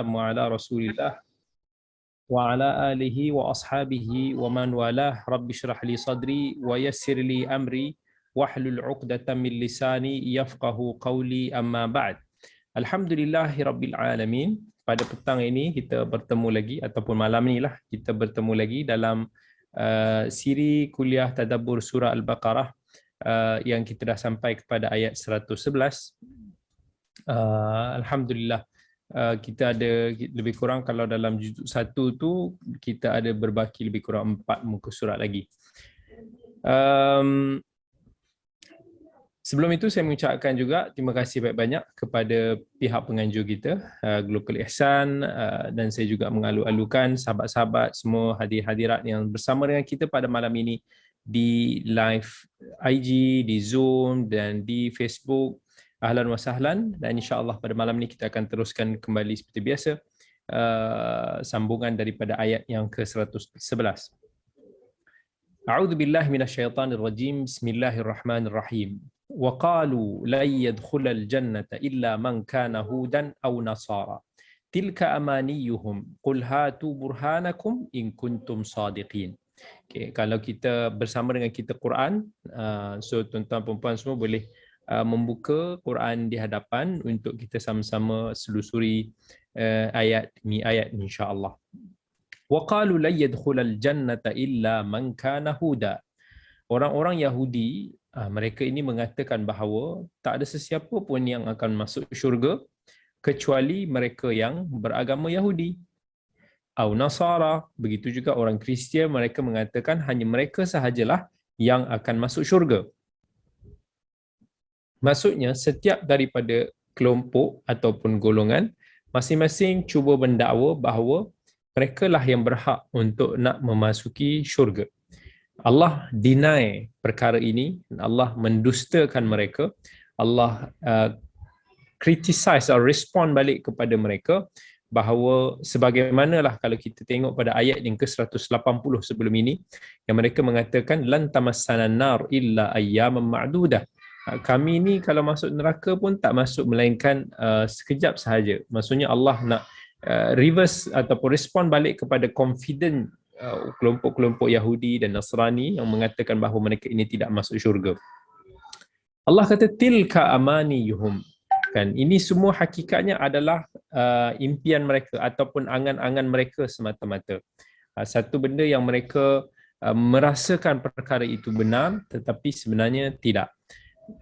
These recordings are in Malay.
wassalamu ala Rasulillah wa ala alihi wa ashabihi wa man walah. Rabbi shrah li sadri wa yassir li amri wahlul 'uqdatam min lisani yafqahu qawli, amma ba'd. Alhamdulillahirabbil alamin. Pada petang ini kita bertemu lagi, ataupun malam ni lah kita bertemu lagi dalam siri kuliah tadabbur surah Al-Baqarah yang kita dah sampai kepada ayat 111. Alhamdulillah, kita ada lebih kurang, kalau dalam juzuk 1 tu kita ada berbaki lebih kurang 4 muka surat lagi. Sebelum itu saya mengucapkan juga terima kasih banyak-banyak kepada pihak penganjur kita, Global Ihsan, dan saya juga mengalu-alukan sahabat-sahabat semua hadir-hadirat yang bersama dengan kita pada malam ini di live IG, di Zoom dan di Facebook. Ahlan wa sahlan, dan insya-Allah pada malam ini kita akan teruskan kembali seperti biasa sambungan daripada ayat yang ke-111. A'udzu billahi minasyaitonir rajim. Bismillahirrahmanirrahim. Wa qalu lan yadkhulal jannata illa man kana hudan aw nasara. Tilka amaniyuhum qul hatu burhanakum in kuntum sadiqin. Okay, kalau kita bersama dengan kita Quran, so tuan-tuan puan-puan semua boleh membuka Quran di hadapan untuk kita sama-sama selusuri ayat ni insya-Allah. Wa qalu la yadkhulal jannata illa man kana huda. Orang-orang Yahudi, mereka ini mengatakan bahawa tak ada sesiapa pun yang akan masuk syurga kecuali mereka yang beragama Yahudi. Au Nasara, begitu juga orang Kristian, mereka mengatakan hanya mereka sahajalah yang akan masuk syurga. Maksudnya setiap daripada kelompok ataupun golongan masing-masing cuba mendakwa bahawa mereka lah yang berhak untuk nak memasuki syurga. Allah deny perkara ini, Allah mendustakan mereka, Allah criticize atau respond balik kepada mereka bahawa sebagaimanalah kalau kita tengok pada ayat yang ke-180 sebelum ini, yang mereka mengatakan lan tamassana nar illa ayyaman ma'dudah. Kami ni kalau masuk neraka pun tak masuk melainkan sekejap sahaja. Maksudnya Allah nak reverse ataupun respon balik kepada confident kelompok-kelompok Yahudi dan Nasrani yang mengatakan bahawa mereka ini tidak masuk syurga. Allah kata tilka amaniyuhum. Kan, ini semua hakikatnya adalah impian mereka ataupun angan-angan mereka semata-mata. Satu benda yang mereka merasakan perkara itu benar tetapi sebenarnya tidak.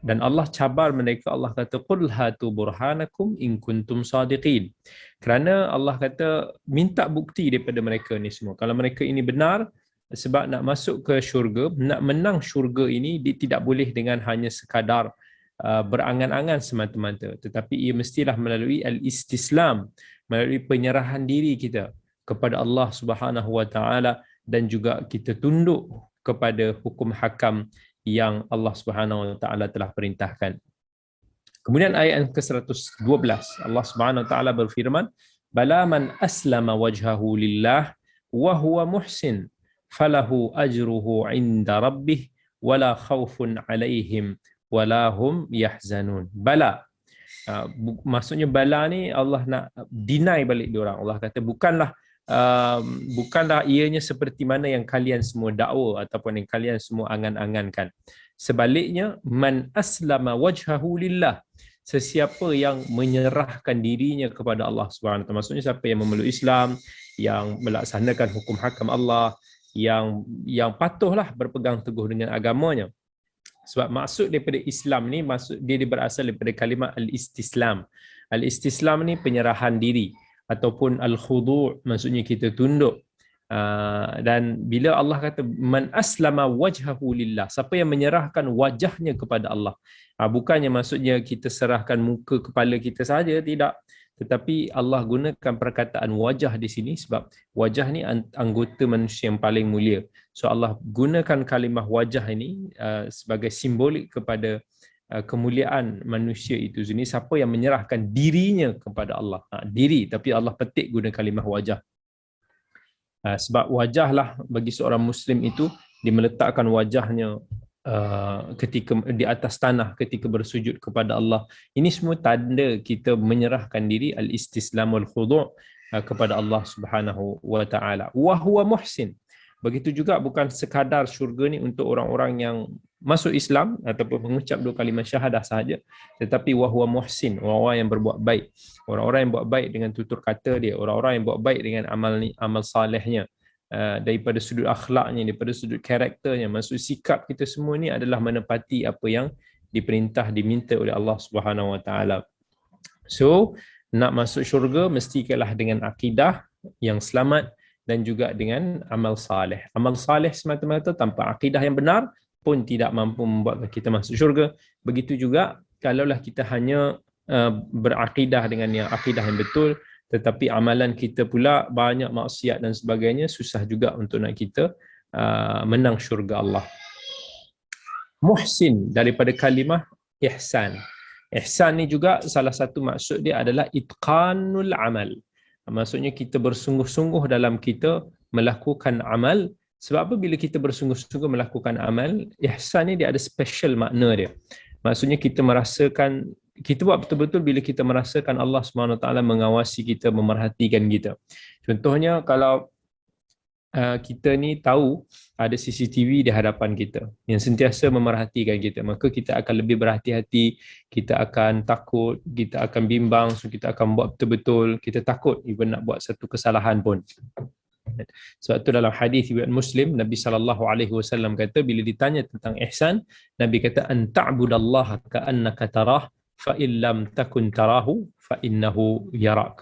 Dan Allah cabar mereka, Allah kata qul hatu burhanakum in kuntum sadiqin. Kerana Allah kata minta bukti daripada mereka ni semua. Kalau mereka ini benar, sebab nak masuk ke syurga, nak menang syurga ini tidak boleh dengan hanya sekadar berangan-angan semata-mata, tetapi ia mestilah melalui al-istislam, melalui penyerahan diri kita kepada Allah Subhanahu wa taala, dan juga kita tunduk kepada hukum hakam yang Allah Subhanahu wa taala telah perintahkan. Kemudian ayat yang ke-112, Allah Subhanahu wa taala berfirman, bala man aslama wajhahu lillah wa huwa muhsin falahu ajruhu 'inda rabbih wala khaufun 'alaihim wala hum yahzanun. Bala, maksudnya bala ni Allah nak deny balik dia orang. Allah kata bukanlah ianya seperti mana yang kalian semua dakwa ataupun yang kalian semua angan-angankan. Sebaliknya, man aslama wajhahu lillah, sesiapa yang menyerahkan dirinya kepada Allah Subhanahu wa taala. Maksudnya siapa yang memeluk Islam, yang melaksanakan hukum hakam Allah, yang patuhlah berpegang teguh dengan agamanya. Sebab maksud daripada Islam ni, maksud dia berasal daripada kalimah al-istislam. Al-istislam ni penyerahan diri, ataupun al-khudu', maksudnya kita tunduk. Dan bila Allah kata man aslama wajhahu lillah, siapa yang menyerahkan wajahnya kepada Allah, bukannya maksudnya kita serahkan muka kepala kita saja, tidak, tetapi Allah gunakan perkataan wajah di sini sebab wajah ni anggota manusia yang paling mulia. So Allah gunakan kalimah wajah ini sebagai simbolik kepada kemuliaan manusia itu sendiri. Siapa yang menyerahkan dirinya kepada Allah, diri, tapi Allah petik guna kalimah wajah. Sebab wajahlah bagi seorang Muslim itu, dia meletakkan wajahnya ketika di atas tanah ketika bersujud kepada Allah. Ini semua tanda kita menyerahkan diri, al-istislamul khudu' kepada Allah Subhanahu wa taala. Wa huwa muhsin. Begitu juga bukan sekadar syurga ni untuk orang-orang yang masuk Islam ataupun mengucap dua kalimah syahadah sahaja, tetapi wa huwa muhsin, orang-orang yang berbuat baik. Orang-orang yang buat baik dengan tutur kata dia, orang-orang yang buat baik dengan amal salehnya. Daripada sudut akhlaknya, daripada sudut karakternya, maksud sikap kita semua ni adalah menepati apa yang diperintah, diminta oleh Allah Subhanahu Wa Taala. So, nak masuk syurga mesti kalah dengan akidah yang selamat dan juga dengan amal saleh. Amal saleh semata-mata tanpa akidah yang benar pun tidak mampu membuat kita masuk syurga. Begitu juga kalaulah kita hanya berakidah dengan yang akidah yang betul, tetapi amalan kita pula banyak maksiat dan sebagainya, susah juga untuk nak kita menang syurga Allah. Muhsin daripada kalimah ihsan. Ihsan ni juga salah satu maksud dia adalah itqanul amal. Maksudnya kita bersungguh-sungguh dalam kita melakukan amal. Sebab apa bila kita bersungguh-sungguh melakukan amal, ihsan ni dia ada special makna dia. Maksudnya kita merasakan, kita buat betul-betul bila kita merasakan Allah SWT mengawasi kita, memerhatikan kita. Contohnya kalau kita ni tahu ada CCTV di hadapan kita yang sentiasa memerhatikan kita, maka kita akan lebih berhati-hati, kita akan takut, kita akan bimbang, so kita akan buat betul-betul, kita takut even nak buat satu kesalahan pun. Sebab itu dalam hadis riwayat Muslim, Nabi SAW kata bila ditanya tentang ihsan, Nabi kata an ta'budallaha ka'annaka tarah fa in lam takun tarahu fa innahu yarak.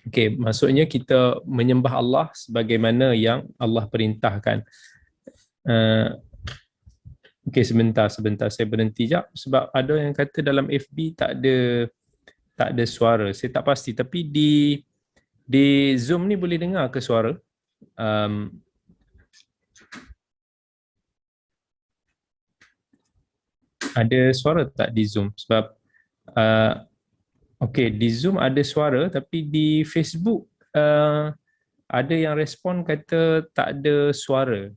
Okey, maksudnya kita menyembah Allah sebagaimana yang Allah perintahkan. Okey, sebentar saya berhenti jap sebab ada yang kata dalam FB tak ada suara. Saya tak pasti, tapi di Zoom ni boleh dengar ke suara? Ada suara tak di Zoom? Sebab okey, di Zoom ada suara, tapi di Facebook ada yang respon kata tak ada suara.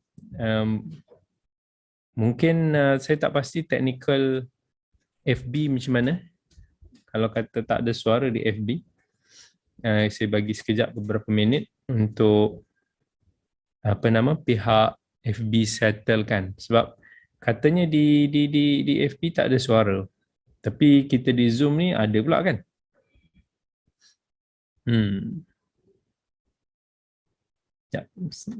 Mungkin saya tak pasti technical FB macam mana. Kalau kata tak ada suara di FB, saya bagi sekejap beberapa minit untuk pihak FB settlekan, sebab katanya di FB tak ada suara, tapi kita di Zoom ni ada pula kan. Ya,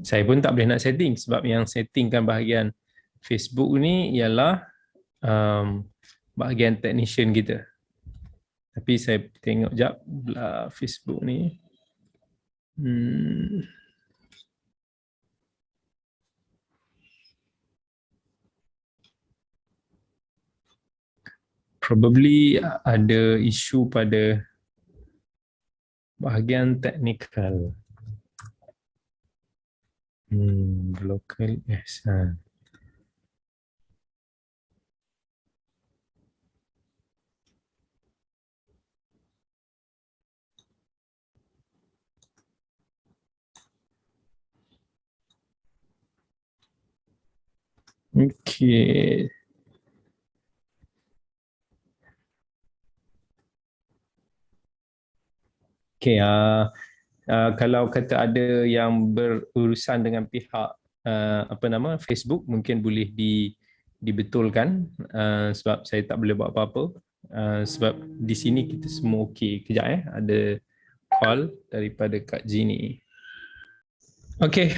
saya pun tak boleh nak setting sebab yang settingkan bahagian Facebook ni ialah bahagian technician kita. Tapi saya tengok jap Facebook ni. Probably ada isu pada bahagian teknikal. Local ihsan. Okey. Okey, kalau kata ada yang berurusan dengan pihak Facebook, mungkin boleh dibetulkan, sebab saya tak boleh buat apa-apa, sebab di sini kita semua okey. Kejap ada call daripada Kak Jini. Okey,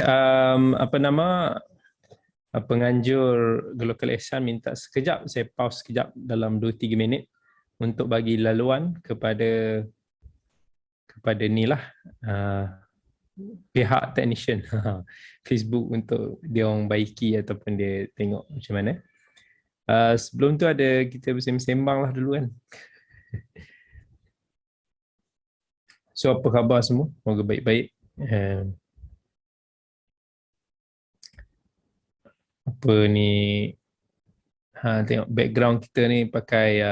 penganjur Local Ihsan minta sekejap, saya pause sekejap dalam 2-3 minit untuk bagi laluan kepada pihak technician Facebook untuk dia orang baiki ataupun dia tengok macam mana. Sebelum tu ada kita bersembang lah dulu kan. So apa khabar semua? Semoga baik-baik. Apa ni, tengok background kita ni pakai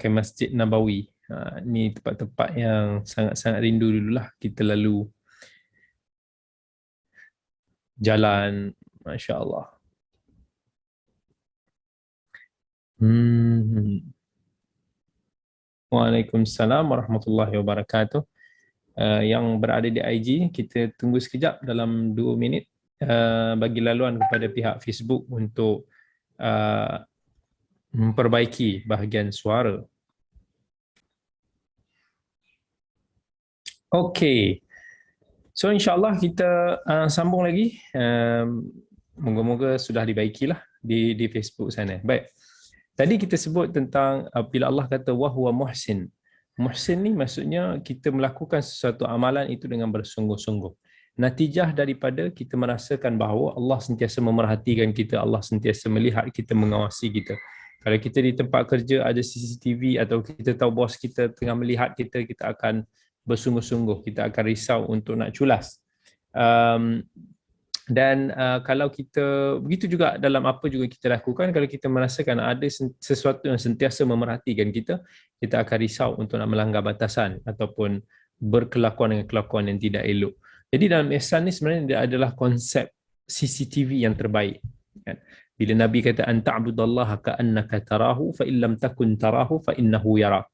Masjid Nabawi. Ni tempat-tempat yang sangat-sangat rindu dululah kita lalu jalan. Masya Allah. Hmm. Waalaikumsalam warahmatullahi wabarakatuh. Yang berada di IG, kita tunggu sekejap dalam 2 minit bagi laluan kepada pihak Facebook untuk memperbaiki bahagian suara. Okey. So insyaAllah kita sambung lagi. Moga-moga sudah dibaikilah di Facebook sana. Baik. Tadi kita sebut tentang bila Allah kata wahwa muhsin. Muhsin ni maksudnya kita melakukan sesuatu amalan itu dengan bersungguh-sungguh. Natijah daripada kita merasakan bahawa Allah sentiasa memerhatikan kita, Allah sentiasa melihat kita, mengawasi kita. Kalau kita di tempat kerja ada CCTV atau kita tahu bos kita tengah melihat kita, kita akan bersungguh-sungguh, kita akan risau untuk nak culas. Dan kalau kita, begitu juga dalam apa juga kita lakukan, kalau kita merasakan ada sesuatu yang sentiasa memerhatikan kita, kita akan risau untuk nak melanggar batasan ataupun berkelakuan dengan kelakuan yang tidak elok. Jadi dalam ihsan ni sebenarnya dia adalah konsep CCTV yang terbaik. Bila Nabi kata anta'budallaha ka'annaka tarahu fa illam takun tarahu fa innahu yara.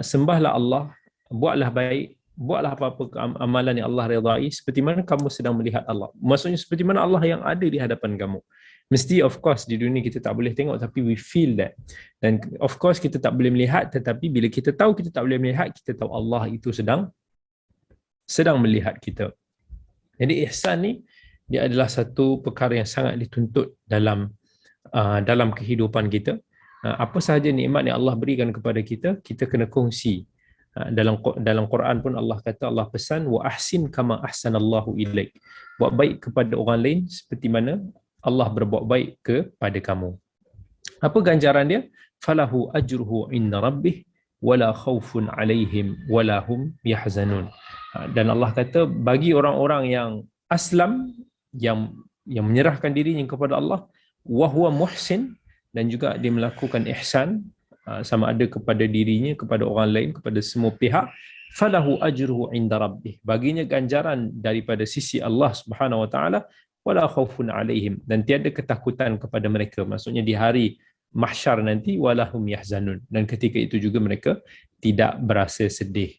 Sembahlah Allah, buatlah baik, buatlah apa-apa amalan yang Allah redai seperti mana kamu sedang melihat Allah. Maksudnya seperti mana Allah yang ada di hadapan kamu. Mesti of course di dunia kita tak boleh tengok tapi we feel that. Dan of course kita tak boleh melihat, tetapi bila kita tahu kita tak boleh melihat, kita tahu Allah itu sedang melihat kita. Jadi ihsan ni dia adalah satu perkara yang sangat dituntut dalam kehidupan kita. Apa sahaja nikmat yang Allah berikan kepada kita, kita kena kongsi. Dalam Quran pun Allah kata, Allah pesan wa ahsin kama ahsanallahu ilaik. Buat baik kepada orang lain seperti mana Allah berbuat baik kepada kamu. Apa ganjaran dia? Falahu ajruhu inna rabbih wala khaufun alaihim wala hum yahzanun. Dan Allah kata bagi orang-orang yang aslam, yang menyerahkan dirinya kepada Allah, wa huwa muhsin, dan juga dia melakukan ihsan, sama ada kepada dirinya, kepada orang lain, kepada semua pihak, falahu ajruhu inda rabbih, baginya ganjaran daripada sisi Allah Subhanahu wa taala, wala khaufun alaihim, dan tiada ketakutan kepada mereka, maksudnya di hari mahsyar nanti, wala hum yahzanun, dan ketika itu juga mereka tidak berasa sedih.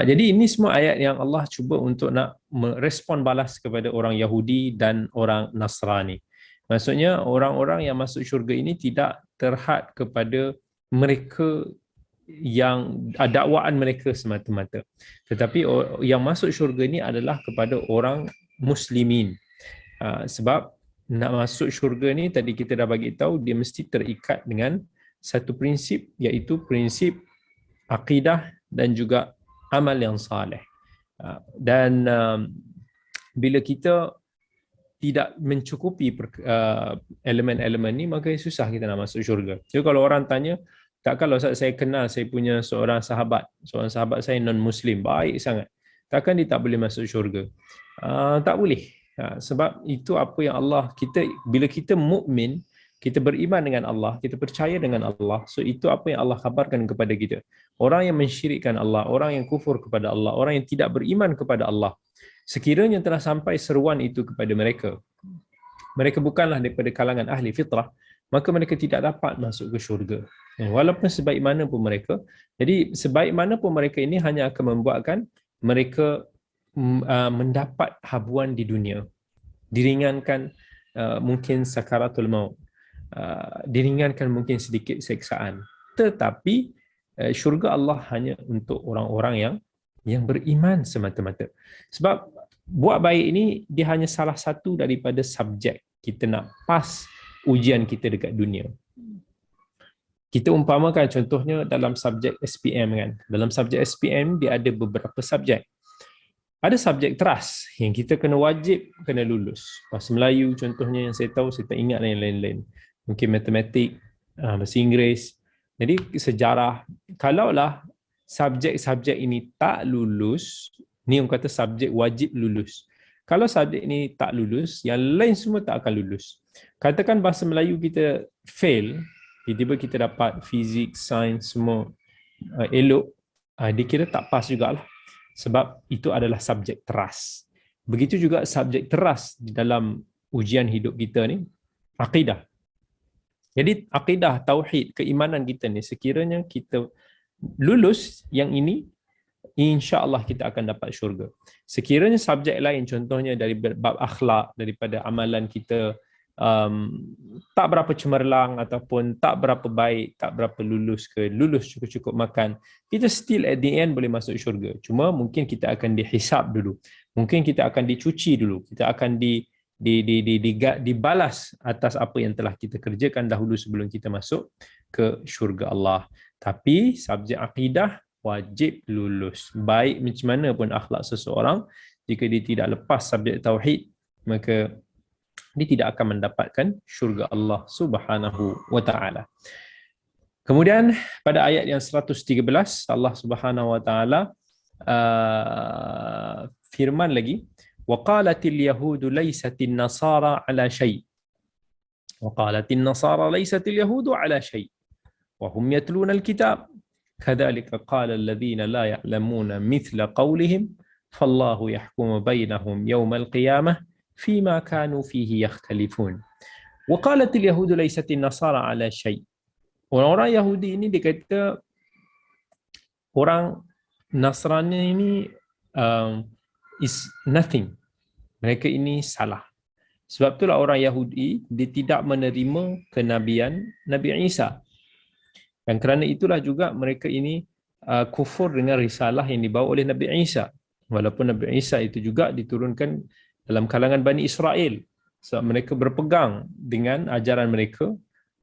Jadi ini semua ayat yang Allah cuba untuk nak merespon balas kepada orang Yahudi dan orang Nasrani. Maksudnya orang-orang yang masuk syurga ini tidak terhad kepada mereka yang dakwaan mereka semata-mata. Tetapi yang masuk syurga ini adalah kepada orang muslimin. Sebab nak masuk syurga ni tadi kita dah bagi tahu dia mesti terikat dengan satu prinsip, iaitu prinsip akidah dan juga amal yang saleh. Dan bila kita tidak mencukupi elemen-elemen ni, maka susah kita nak masuk syurga. Jadi kalau orang tanya, takkanlah Ustaz saya kenal saya punya seorang sahabat saya non-Muslim, baik sangat, takkan dia tak boleh masuk syurga? Tak boleh. Sebab itu apa yang Allah, bila kita mukmin, kita beriman dengan Allah, kita percaya dengan Allah, so itu apa yang Allah khabarkan kepada kita. Orang yang mensyirikkan Allah, orang yang kufur kepada Allah, orang yang tidak beriman kepada Allah, sekiranya telah sampai seruan itu kepada mereka, mereka bukanlah daripada kalangan ahli fitrah, maka mereka tidak dapat masuk ke syurga. Walaupun sebaik mana pun mereka. Jadi sebaik mana pun mereka ini hanya akan membuatkan mereka mendapat habuan di dunia, diringankan mungkin sakaratul maut, diringankan mungkin sedikit seksaan. Tetapi syurga Allah hanya untuk orang-orang yang beriman semata-mata. Sebab buat baik ini dia hanya salah satu daripada subjek kita nak pas ujian kita dekat dunia. Kita umpamakan contohnya dalam subjek SPM kan. Dalam subjek SPM dia ada beberapa subjek. Ada subjek teras yang kita wajib kena lulus. Bahasa Melayu contohnya yang saya tahu, saya tak ingat yang lain-lain. Mungkin matematik, bahasa Inggeris. Jadi sejarah, kalaulah subjek-subjek ini tak lulus, ni orang kata subjek wajib lulus. Kalau subjek ini tak lulus, yang lain semua tak akan lulus. Katakan bahasa Melayu kita fail, tiba-tiba kita dapat fizik, sains semua elok, dikira tak pas jugalah. Sebab itu adalah subjek teras. Begitu juga subjek teras di dalam ujian hidup kita ni, akidah. Jadi akidah, tauhid, keimanan kita ni, sekiranya kita lulus yang ini, insya-Allah kita akan dapat syurga. Sekiranya subjek lain, contohnya dari bab akhlak, daripada amalan kita tak berapa cemerlang ataupun tak berapa baik, tak berapa lulus cukup-cukup makan, kita still at the end boleh masuk syurga. Cuma mungkin kita akan dihisab dulu. Mungkin kita akan dicuci dulu. Kita akan dibalas atas apa yang telah kita kerjakan dahulu sebelum kita masuk ke syurga Allah. Tapi subjek akidah wajib lulus. Baik macam mana pun akhlak seseorang, jika dia tidak lepas subjek tauhid, maka dia tidak akan mendapatkan syurga Allah Subhanahu wa taala. Kemudian pada ayat yang 113, Allah Subhanahu wa taala firman lagi, wa qalatil yahudu laysatin nasara ala syai. Wa qalatin nasara laysatil yahudu ala syai. Wa hum yatluna alkitab. Kadzalika qala alladhina la ya'lamuna mithla qawlihim fallahu yahkumu bainahum yawmal qiyamah fima kanu fihi yakhtalifun. Wa qalatil yahudu laysatin nasara ala syai. Orang-orang Yahudi ini dia kata orang Nasrani ini is nothing. Mereka ini salah. Sebab itulah orang Yahudi dia tidak menerima kenabian Nabi Isa. Dan kerana itulah juga mereka ini kufur dengan risalah yang dibawa oleh Nabi Isa. Walaupun Nabi Isa itu juga diturunkan dalam kalangan Bani Israel. Sebab mereka berpegang dengan ajaran mereka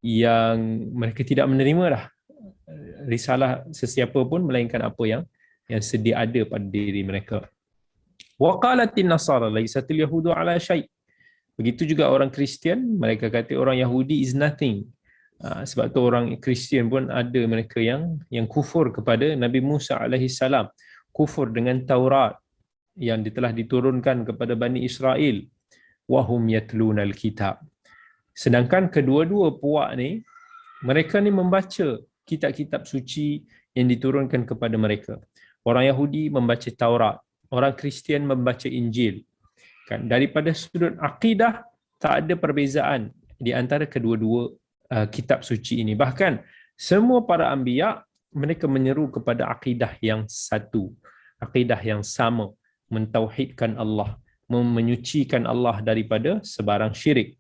yang mereka tidak menerima dah risalah sesiapa pun melainkan apa yang sedia ada pada diri mereka. Wa qalatin nasara laysatil yahudu ala syai. Begitu juga orang Kristian, mereka kata orang Yahudi is nothing. Sebab tu orang Kristian pun ada mereka yang kufur kepada Nabi Musa alaihi salam, kufur dengan Taurat yang telah diturunkan kepada Bani Israel. Wa hum yatluna alkitab. Sedangkan kedua-dua puak ni, mereka ni membaca kitab-kitab suci yang diturunkan kepada mereka. Orang Yahudi membaca Taurat, orang Kristian membaca Injil. Kan, daripada sudut akidah tak ada perbezaan di antara kedua-dua kitab suci ini. Bahkan semua para anbiya mereka menyeru kepada akidah yang satu, akidah yang sama, mentauhidkan Allah, menyucikan Allah daripada sebarang syirik.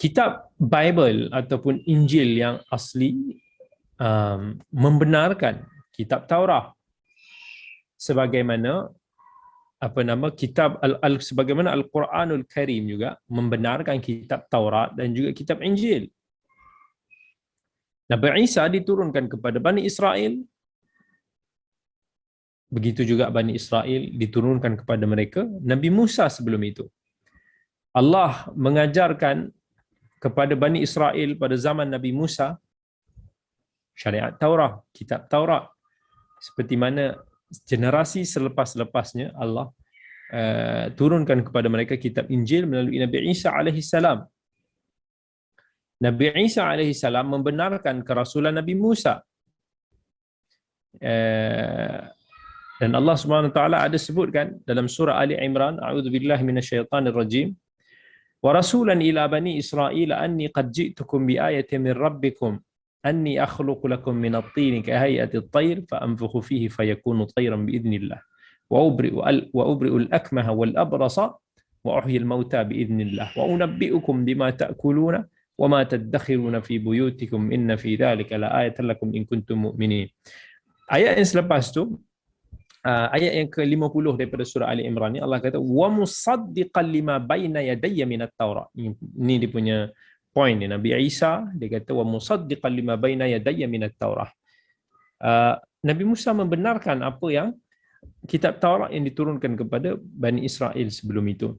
Kitab Bible ataupun Injil yang asli membenarkan kitab Taurat sebagaimana kitab sebagaimana Al-Quranul Karim juga membenarkan kitab Taurat dan juga kitab Injil. Nabi Isa diturunkan kepada Bani Israel, begitu juga Bani Israel diturunkan kepada mereka Nabi Musa sebelum itu. Allah mengajarkan kepada Bani Israel pada zaman Nabi Musa syariat Taurat, kitab Taurat. Seperti mana generasi selepas-lepasnya Allah turunkan kepada mereka kitab Injil melalui Nabi Isa alaihi salam. Nabi Isa alaihi salam membenarkan kerasulan Nabi Musa. Dan Allah Subhanahu wa taala ada sebutkan dalam surah Ali Imran, a'udzubillahi minasyaitonir rajim. Wa rasulan ila bani Israil anni qad ji'tukum bi ayatin min rabbikum anni akhluqu lakum min at-tin ka hay'ati at-tayr fa anfukhu fihi fayakunu tayran bi idznillah wa ubri'u al-akmaha wal abrasa wa uhyi al-mauta bi idznillah wa unabbi'ukum bima ta'kuluna wa ma tadakhiruna fi buyutikum inna fi dhalika la ayatan lakum in kuntum mu'minin. Ayat yang selepas tu, ayat yang ke-50 daripada surah Ali Imran ni, Allah kata wa musaddiqan lima baina yadayya minat Taurat. Ini dia punya point ni. Nabi Isa dia kata wa musaddiqan lima baina yadayya minat Taurat. Nabi Musa membenarkan apa yang kitab Taurat yang diturunkan kepada Bani Israel sebelum itu.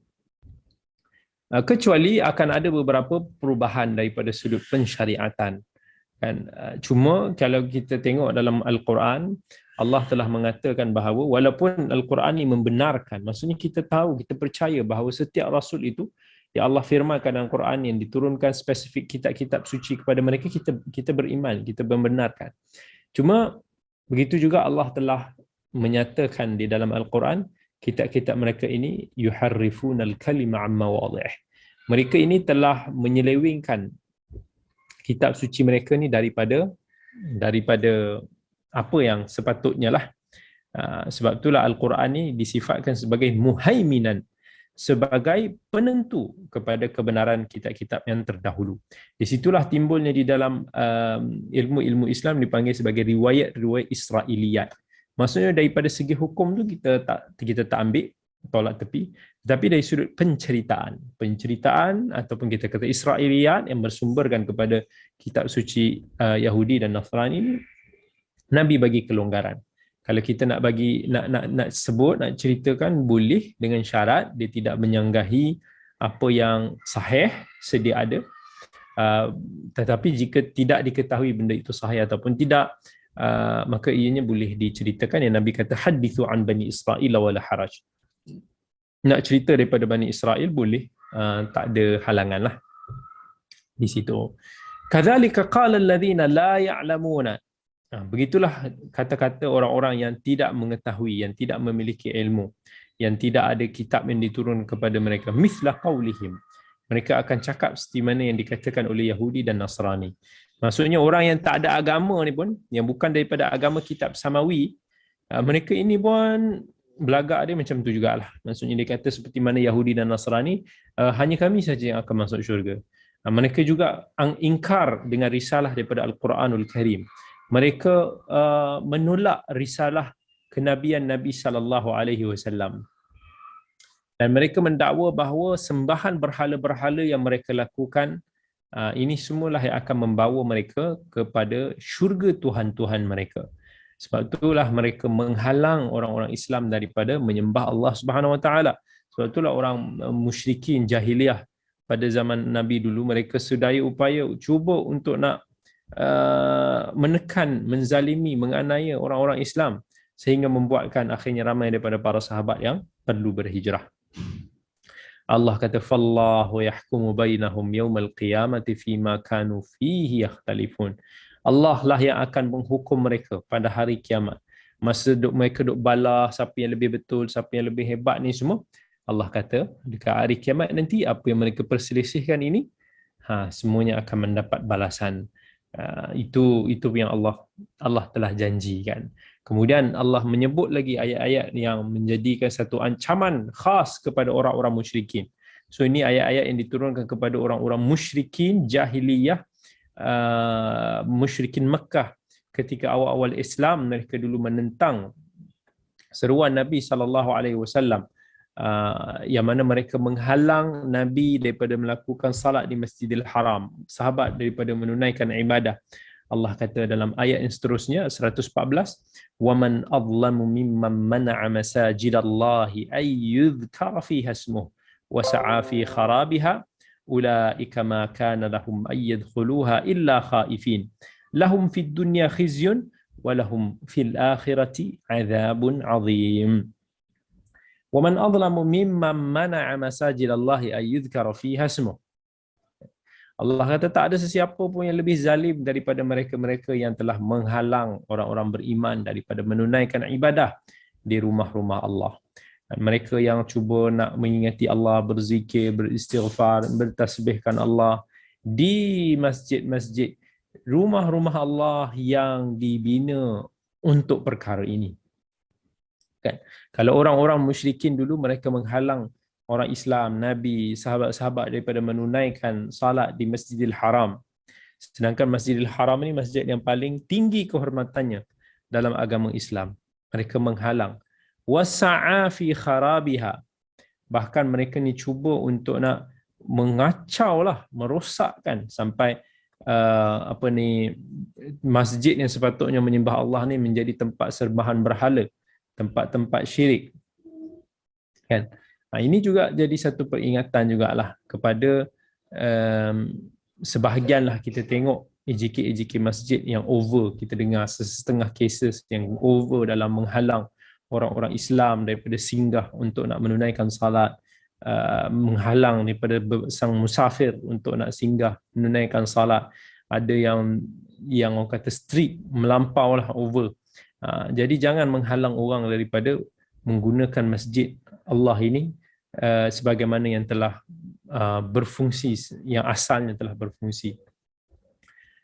Kecuali akan ada beberapa perubahan daripada sudut pensyariatan. Kan, cuma kalau kita tengok dalam Al-Quran, Allah telah mengatakan bahawa walaupun Al-Quran ini membenarkan, maksudnya kita tahu, kita percaya bahawa setiap Rasul itu, ya Allah firmankan dalam Quran yang diturunkan spesifik kitab-kitab suci kepada mereka, kita beriman, kita membenarkan. Cuma begitu juga Allah telah menyatakan di dalam Al-Quran, kitab-kitab mereka ini yuharrifunal kalima amma mawadhi'ih. Mereka ini telah menyelewengkan kitab suci mereka ni daripada apa yang sepatutnya lah. Sebab itulah Al-Quran ni disifatkan sebagai muhaiminan, sebagai penentu kepada kebenaran kitab-kitab yang terdahulu. Di situlah timbulnya di dalam ilmu-ilmu Islam dipanggil sebagai riwayat-riwayat Israiliyat. Maksudnya daripada segi hukum tu kita tak ambil, tolak tepi, tapi dari sudut penceritaan ataupun kita kata Israiliyat yang bersumberkan kepada kitab suci Yahudi dan Nasrani ini, Nabi bagi kelonggaran. Kalau kita nak sebut, nak ceritakan, boleh dengan syarat dia tidak menyanggahi apa yang sahih sedia ada. Tetapi jika tidak diketahui benda itu sahih ataupun tidak, maka ianya boleh diceritakan. Yang Nabi kata hadithu an bani Israil wala haraj. Nak cerita daripada Bani Israel boleh, tak ada halangan lah di situ. Kadzalika qala alladhina la ya'lamuna. Begitulah kata-kata orang-orang yang tidak mengetahui, yang tidak memiliki ilmu, yang tidak ada kitab yang diturun kepada mereka. Mithla qaulihim. Mereka akan cakap seperti mana yang dikatakan oleh Yahudi dan Nasrani. Maksudnya orang yang tak ada agama ni pun, yang bukan daripada agama kitab samawi, mereka ini pun belagak dia macam tu jugalah. Maksudnya dia kata seperti mana Yahudi dan Nasrani, hanya kami saja yang akan masuk syurga. Mereka juga ingkar dengan risalah daripada Al-Quranul Karim. Mereka menolak risalah kenabian Nabi SAW. Dan mereka mendakwa bahawa sembahan berhala-berhala yang mereka lakukan, ini semualah yang akan membawa mereka kepada syurga Tuhan-Tuhan mereka. Sebab itulah mereka menghalang orang-orang Islam daripada menyembah Allah Subhanahu Wa Taala. Sebab itulah orang musyrikin jahiliah pada zaman Nabi dulu, mereka sedaya upaya cuba untuk nak menekan, menzalimi, menganiaya orang-orang Islam, sehingga membuatkan akhirnya ramai daripada para sahabat yang perlu berhijrah. Allah kata fallahu yahkumu bainahum yaumal qiyamati fima kanu fihi yakhtalifun. Allah lah yang akan menghukum mereka pada hari kiamat. Masa mereka duk balah siapa yang lebih betul, siapa yang lebih hebat ni semua, Allah kata dekat hari kiamat nanti apa yang mereka perselisihkan ini, semuanya akan mendapat balasan. Itu yang Allah telah janjikan. Kemudian Allah menyebut lagi ayat-ayat yang menjadikan satu ancaman khas kepada orang-orang musyrikin. So ini ayat-ayat yang diturunkan kepada orang-orang musyrikin jahiliyah, musyrikin Mekah ketika awal-awal Islam. Mereka dulu menentang seruan Nabi SAW, yang mana mereka menghalang Nabi daripada melakukan salat di Masjidil Haram, sahabat daripada menunaikan ibadah. Allah kata dalam ayat yang seterusnya 114, وَمَنْ أَظْلَمُ مِمَّنْ مَنَعَ مَسَاجِدَ اللَّهِ أَنْ يُذْكَرَ فِيهَا اسْمُهُ وَسَعَى فِي خَرَابِهَا أُولَئِكَ مَا كَانَ لَهُمْ أَنْ يَدْخُلُوهَا إِلَّا خَائِفِينَ لَهُمْ فِي الدُّنْيَا خِزْيٌ وَلَهُمْ فِي الْآخِرَةِ عَذَابٌ عَظِيمٌ. وَمَنْ أَظْلَمُ مِمَّنْ مَنَعَ مَسَاجِدَ اللَّهِ أَنْ يُذْكَرَ فِيهَا اسْمُهُ. Allah kata tak ada sesiapa pun yang lebih zalim daripada mereka-mereka yang telah menghalang orang-orang beriman daripada menunaikan ibadah di rumah-rumah Allah. Dan mereka yang cuba nak mengingati Allah, berzikir, beristighfar, bertasbihkan Allah di masjid-masjid, rumah-rumah Allah yang dibina untuk perkara ini. Kan? Kalau orang-orang musyrikin dulu, mereka menghalang orang Islam, Nabi, sahabat-sahabat daripada menunaikan salat di Masjidil Haram. Sedangkan Masjidil Haram ini masjid yang paling tinggi kehormatannya dalam agama Islam. Mereka menghalang. Wasa'a fi kharabiha. Bahkan mereka ni cuba untuk nak mengacau lah, merosakkan sampai masjid yang sepatutnya menyembah Allah ni menjadi tempat serbahan berhala, tempat-tempat syirik. Kan? Ini juga jadi satu peringatan jugalah kepada sebahagianlah kita tengok ejek-ejek masjid yang over, kita dengar setengah cases yang over dalam menghalang orang-orang Islam daripada singgah untuk nak menunaikan salat, menghalang daripada sang musafir untuk nak singgah menunaikan salat. Ada yang orang kata strict, melampau lah, over. Jadi jangan menghalang orang daripada menggunakan masjid Allah ini sebagaimana yang telah berfungsi, yang asalnya telah berfungsi.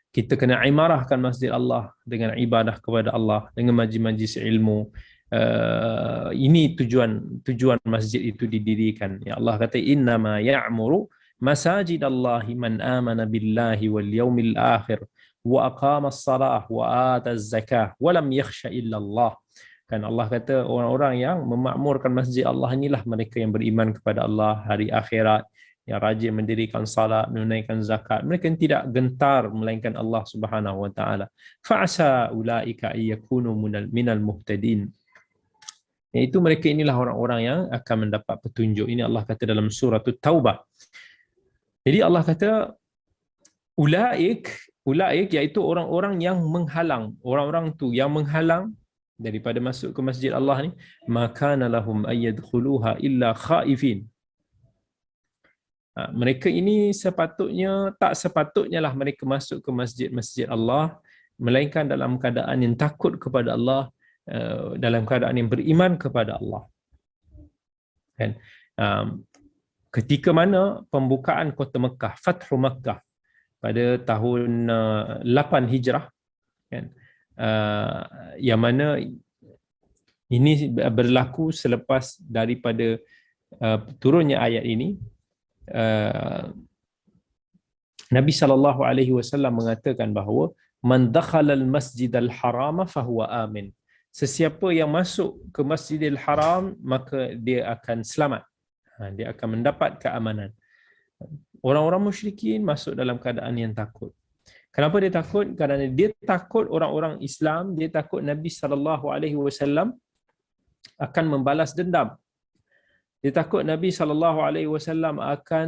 Kita kena imarahkan masjid Allah dengan ibadah kepada Allah, dengan majlis-majlis ilmu. Ini tujuan masjid itu didirikan. Ya Allah kata innama ya'muru masajidallahi man amana billahi wal yaumil akhir wa aqama as-salah wa ata az-zakah wa lam yakhsha illa Allah. Kan Allah kata orang-orang yang memakmurkan masjid Allah inilah mereka yang beriman kepada Allah, hari akhirat, yang rajin mendirikan salat, menunaikan zakat. Mereka yang tidak gentar melainkan Allah Subhanahu wa taala. Fa'asa ulaika yakunu minal muhtadin. Iaitu mereka inilah orang-orang yang akan mendapat petunjuk. Ini Allah kata dalam surah Taubah. Jadi Allah kata ulaik iaitu orang-orang yang menghalang, orang-orang tu yang menghalang daripada masuk ke masjid Allah ni, maka lahum ayyadkhuluha illa khaifin. Mereka ini tak sepatutnya lah mereka masuk ke masjid Allah melainkan dalam keadaan yang takut kepada Allah, dalam keadaan yang beriman kepada Allah. Kan? Ketika mana pembukaan kota Mekah, Fathu Mekah pada tahun 8 Hijrah, kan? Yang mana ini berlaku selepas daripada turunnya ayat ini. Nabi SAW mengatakan bahawa man dakhala al-masjid al-haram fahuwa amin. Sesiapa yang masuk ke Masjidil Haram maka dia akan selamat. Dia akan mendapat keamanan. Orang-orang musyrikin masuk dalam keadaan yang takut. Kenapa dia takut? Kerana dia takut orang-orang Islam, dia takut Nabi SAW akan membalas dendam. Dia takut Nabi SAW akan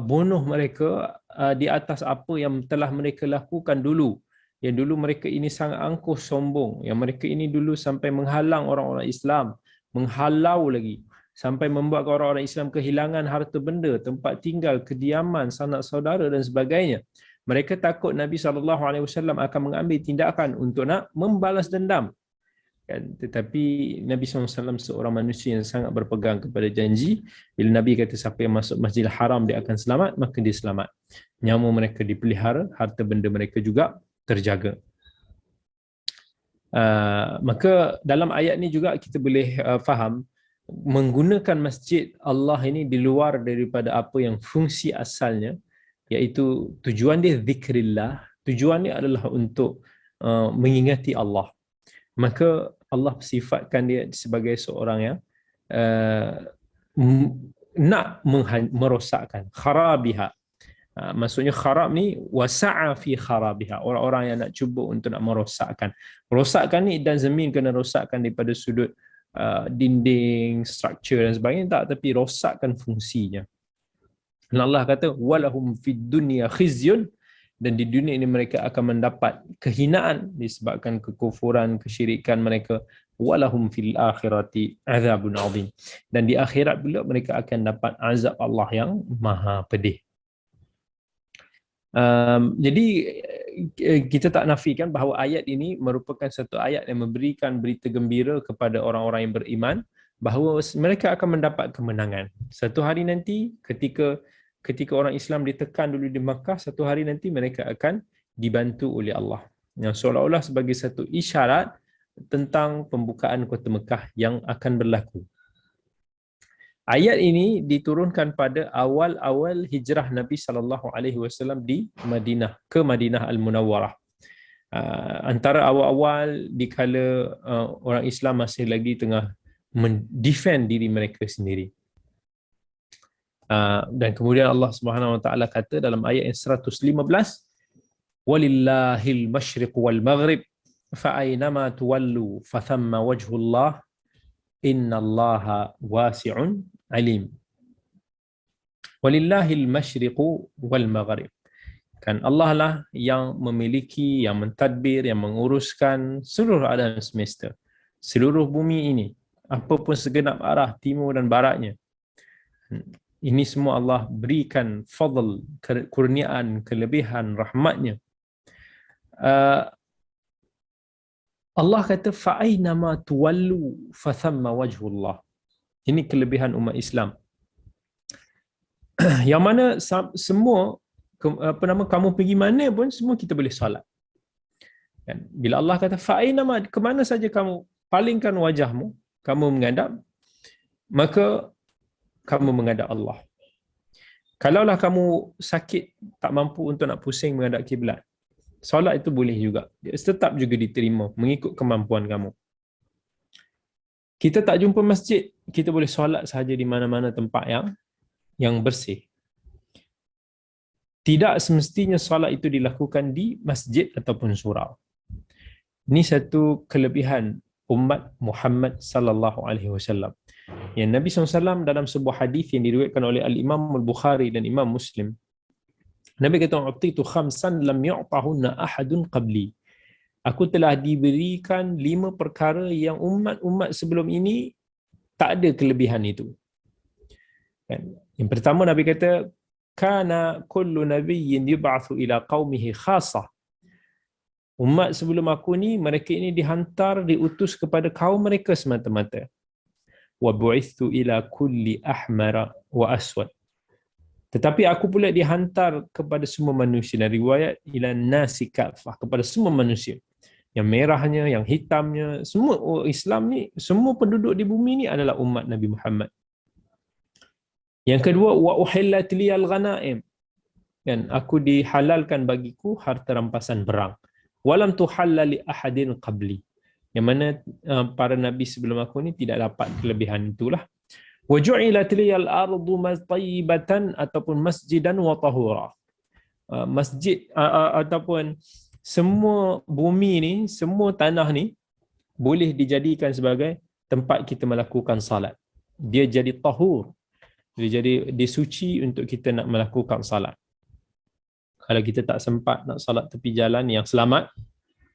bunuh mereka di atas apa yang telah mereka lakukan dulu. Yang dulu mereka ini sangat angkuh sombong. Yang mereka ini dulu sampai menghalang orang-orang Islam. Menghalau lagi. Sampai membuat orang-orang Islam kehilangan harta benda, tempat tinggal, kediaman, sanak saudara dan sebagainya. Mereka takut Nabi SAW akan mengambil tindakan untuk nak membalas dendam. Tetapi Nabi SAW seorang manusia yang sangat berpegang kepada janji. Bila Nabi kata siapa yang masuk Masjidil Haram dia akan selamat, maka dia selamat. Nyawa mereka dipelihara, harta benda mereka juga terjaga. Maka dalam ayat ni juga kita boleh faham menggunakan masjid Allah ini di luar daripada apa yang fungsi asalnya, iaitu tujuan dia zikrillah, tujuan dia adalah untuk mengingati Allah. Maka Allah sifatkan dia sebagai seorang yang nak merosakkan, kharabiha. Maksudnya kharab ni wasa'a fi kharabiha, orang-orang yang nak cuba untuk nak merosakkan. Rosakkan ni dan zamin kena rosakkan daripada sudut dinding, struktur dan sebagainya, tak, tapi rosakkan fungsinya. Dan Allah kata walahum fid dunya khizyun, dan di dunia ini mereka akan mendapat kehinaan disebabkan kekufuran, kesyirikan mereka. Walahum fil akhirati azabun azim, dan di akhirat pula mereka akan dapat azab Allah yang maha pedih. Jadi kita tak nafikan bahawa ayat ini merupakan satu ayat yang memberikan berita gembira kepada orang-orang yang beriman bahawa mereka akan mendapat kemenangan. Satu hari nanti ketika orang Islam ditekan dulu di Makkah, satu hari nanti mereka akan dibantu oleh Allah. Yang seolah-olah sebagai satu isyarat tentang pembukaan kota Mekah yang akan berlaku. Ayat ini diturunkan pada awal-awal hijrah Nabi SAW di Madinah, ke Madinah Al-Munawwarah. Antara awal-awal dikala orang Islam masih lagi tengah mendefend diri mereka sendiri. Dan kemudian Allah Subhanahu Wa Taala kata dalam ayat yang 115, walillahil masyriq wal maghrib fa aynama tuwallu fa thamma wajhullah innallaha wasi'un alim. Walillahil masyriq wal maghrib. Kan Allah lah yang memiliki, yang mentadbir, yang menguruskan seluruh alam semesta, seluruh bumi ini, apapun segenap arah timur dan baratnya. Ini semua Allah berikan fadl, kurniaan, kelebihan, rahmatnya. Allah kata fa'aina ma tuwallu fathamma wajhullah. Ini kelebihan umat Islam. Yang mana semua kamu pergi mana pun semua kita boleh solat. Kan? Bila Allah kata fa'aina ma, ke mana saja kamu palingkan wajahmu, kamu menghadap, maka kamu menghadap Allah. Kalaulah kamu sakit, tak mampu untuk nak pusing menghadap kiblat, solat itu boleh juga. Dia tetap juga diterima mengikut kemampuan kamu. Kita tak jumpa masjid, kita boleh solat sahaja di mana-mana tempat yang bersih. Tidak semestinya solat itu dilakukan di masjid ataupun surau. Ini satu kelebihan umat Muhammad sallallahu alaihi wasallam. Yang Nabi SAW dalam sebuah hadis yang diriwayatkan oleh Al-Imam Al-Bukhari dan Imam Muslim, Nabi kata, "U'titu khamsan lam yu'tahunna ahadun qabli." Aku telah diberikan 5 perkara yang umat-umat sebelum ini tak ada kelebihan itu. Yang pertama Nabi kata, "Kana kullu nabiyyin yub'atsu ila qaumihi khassah." Umat sebelum aku ni, mereka ini dihantar, diutus kepada kaum mereka semata-mata. "Wa bu'itsu ila kulli ahmara wa aswad." Tetapi aku pula dihantar kepada semua manusia. Dari riwayat ila nasi kafah, kepada semua manusia. Yang merahnya, yang hitamnya, semua Islam ni, semua penduduk di bumi ni adalah umat Nabi Muhammad. Yang kedua, wa uhillat liyal ghanaim. Dan aku dihalalkan bagiku harta rampasan perang. Walam tuhalla li ahadin qabli. Yang mana para nabi sebelum aku ni tidak dapat kelebihan itulah. Wa ju'ilat liyal ardu tayyibatan ataupun masjidan wa tahura. Masjid ataupun semua bumi ni, semua tanah ni boleh dijadikan sebagai tempat kita melakukan salat. Dia jadi tahur. Dia jadi disuci untuk kita nak melakukan salat. Kalau kita tak sempat nak salat tepi jalan yang selamat,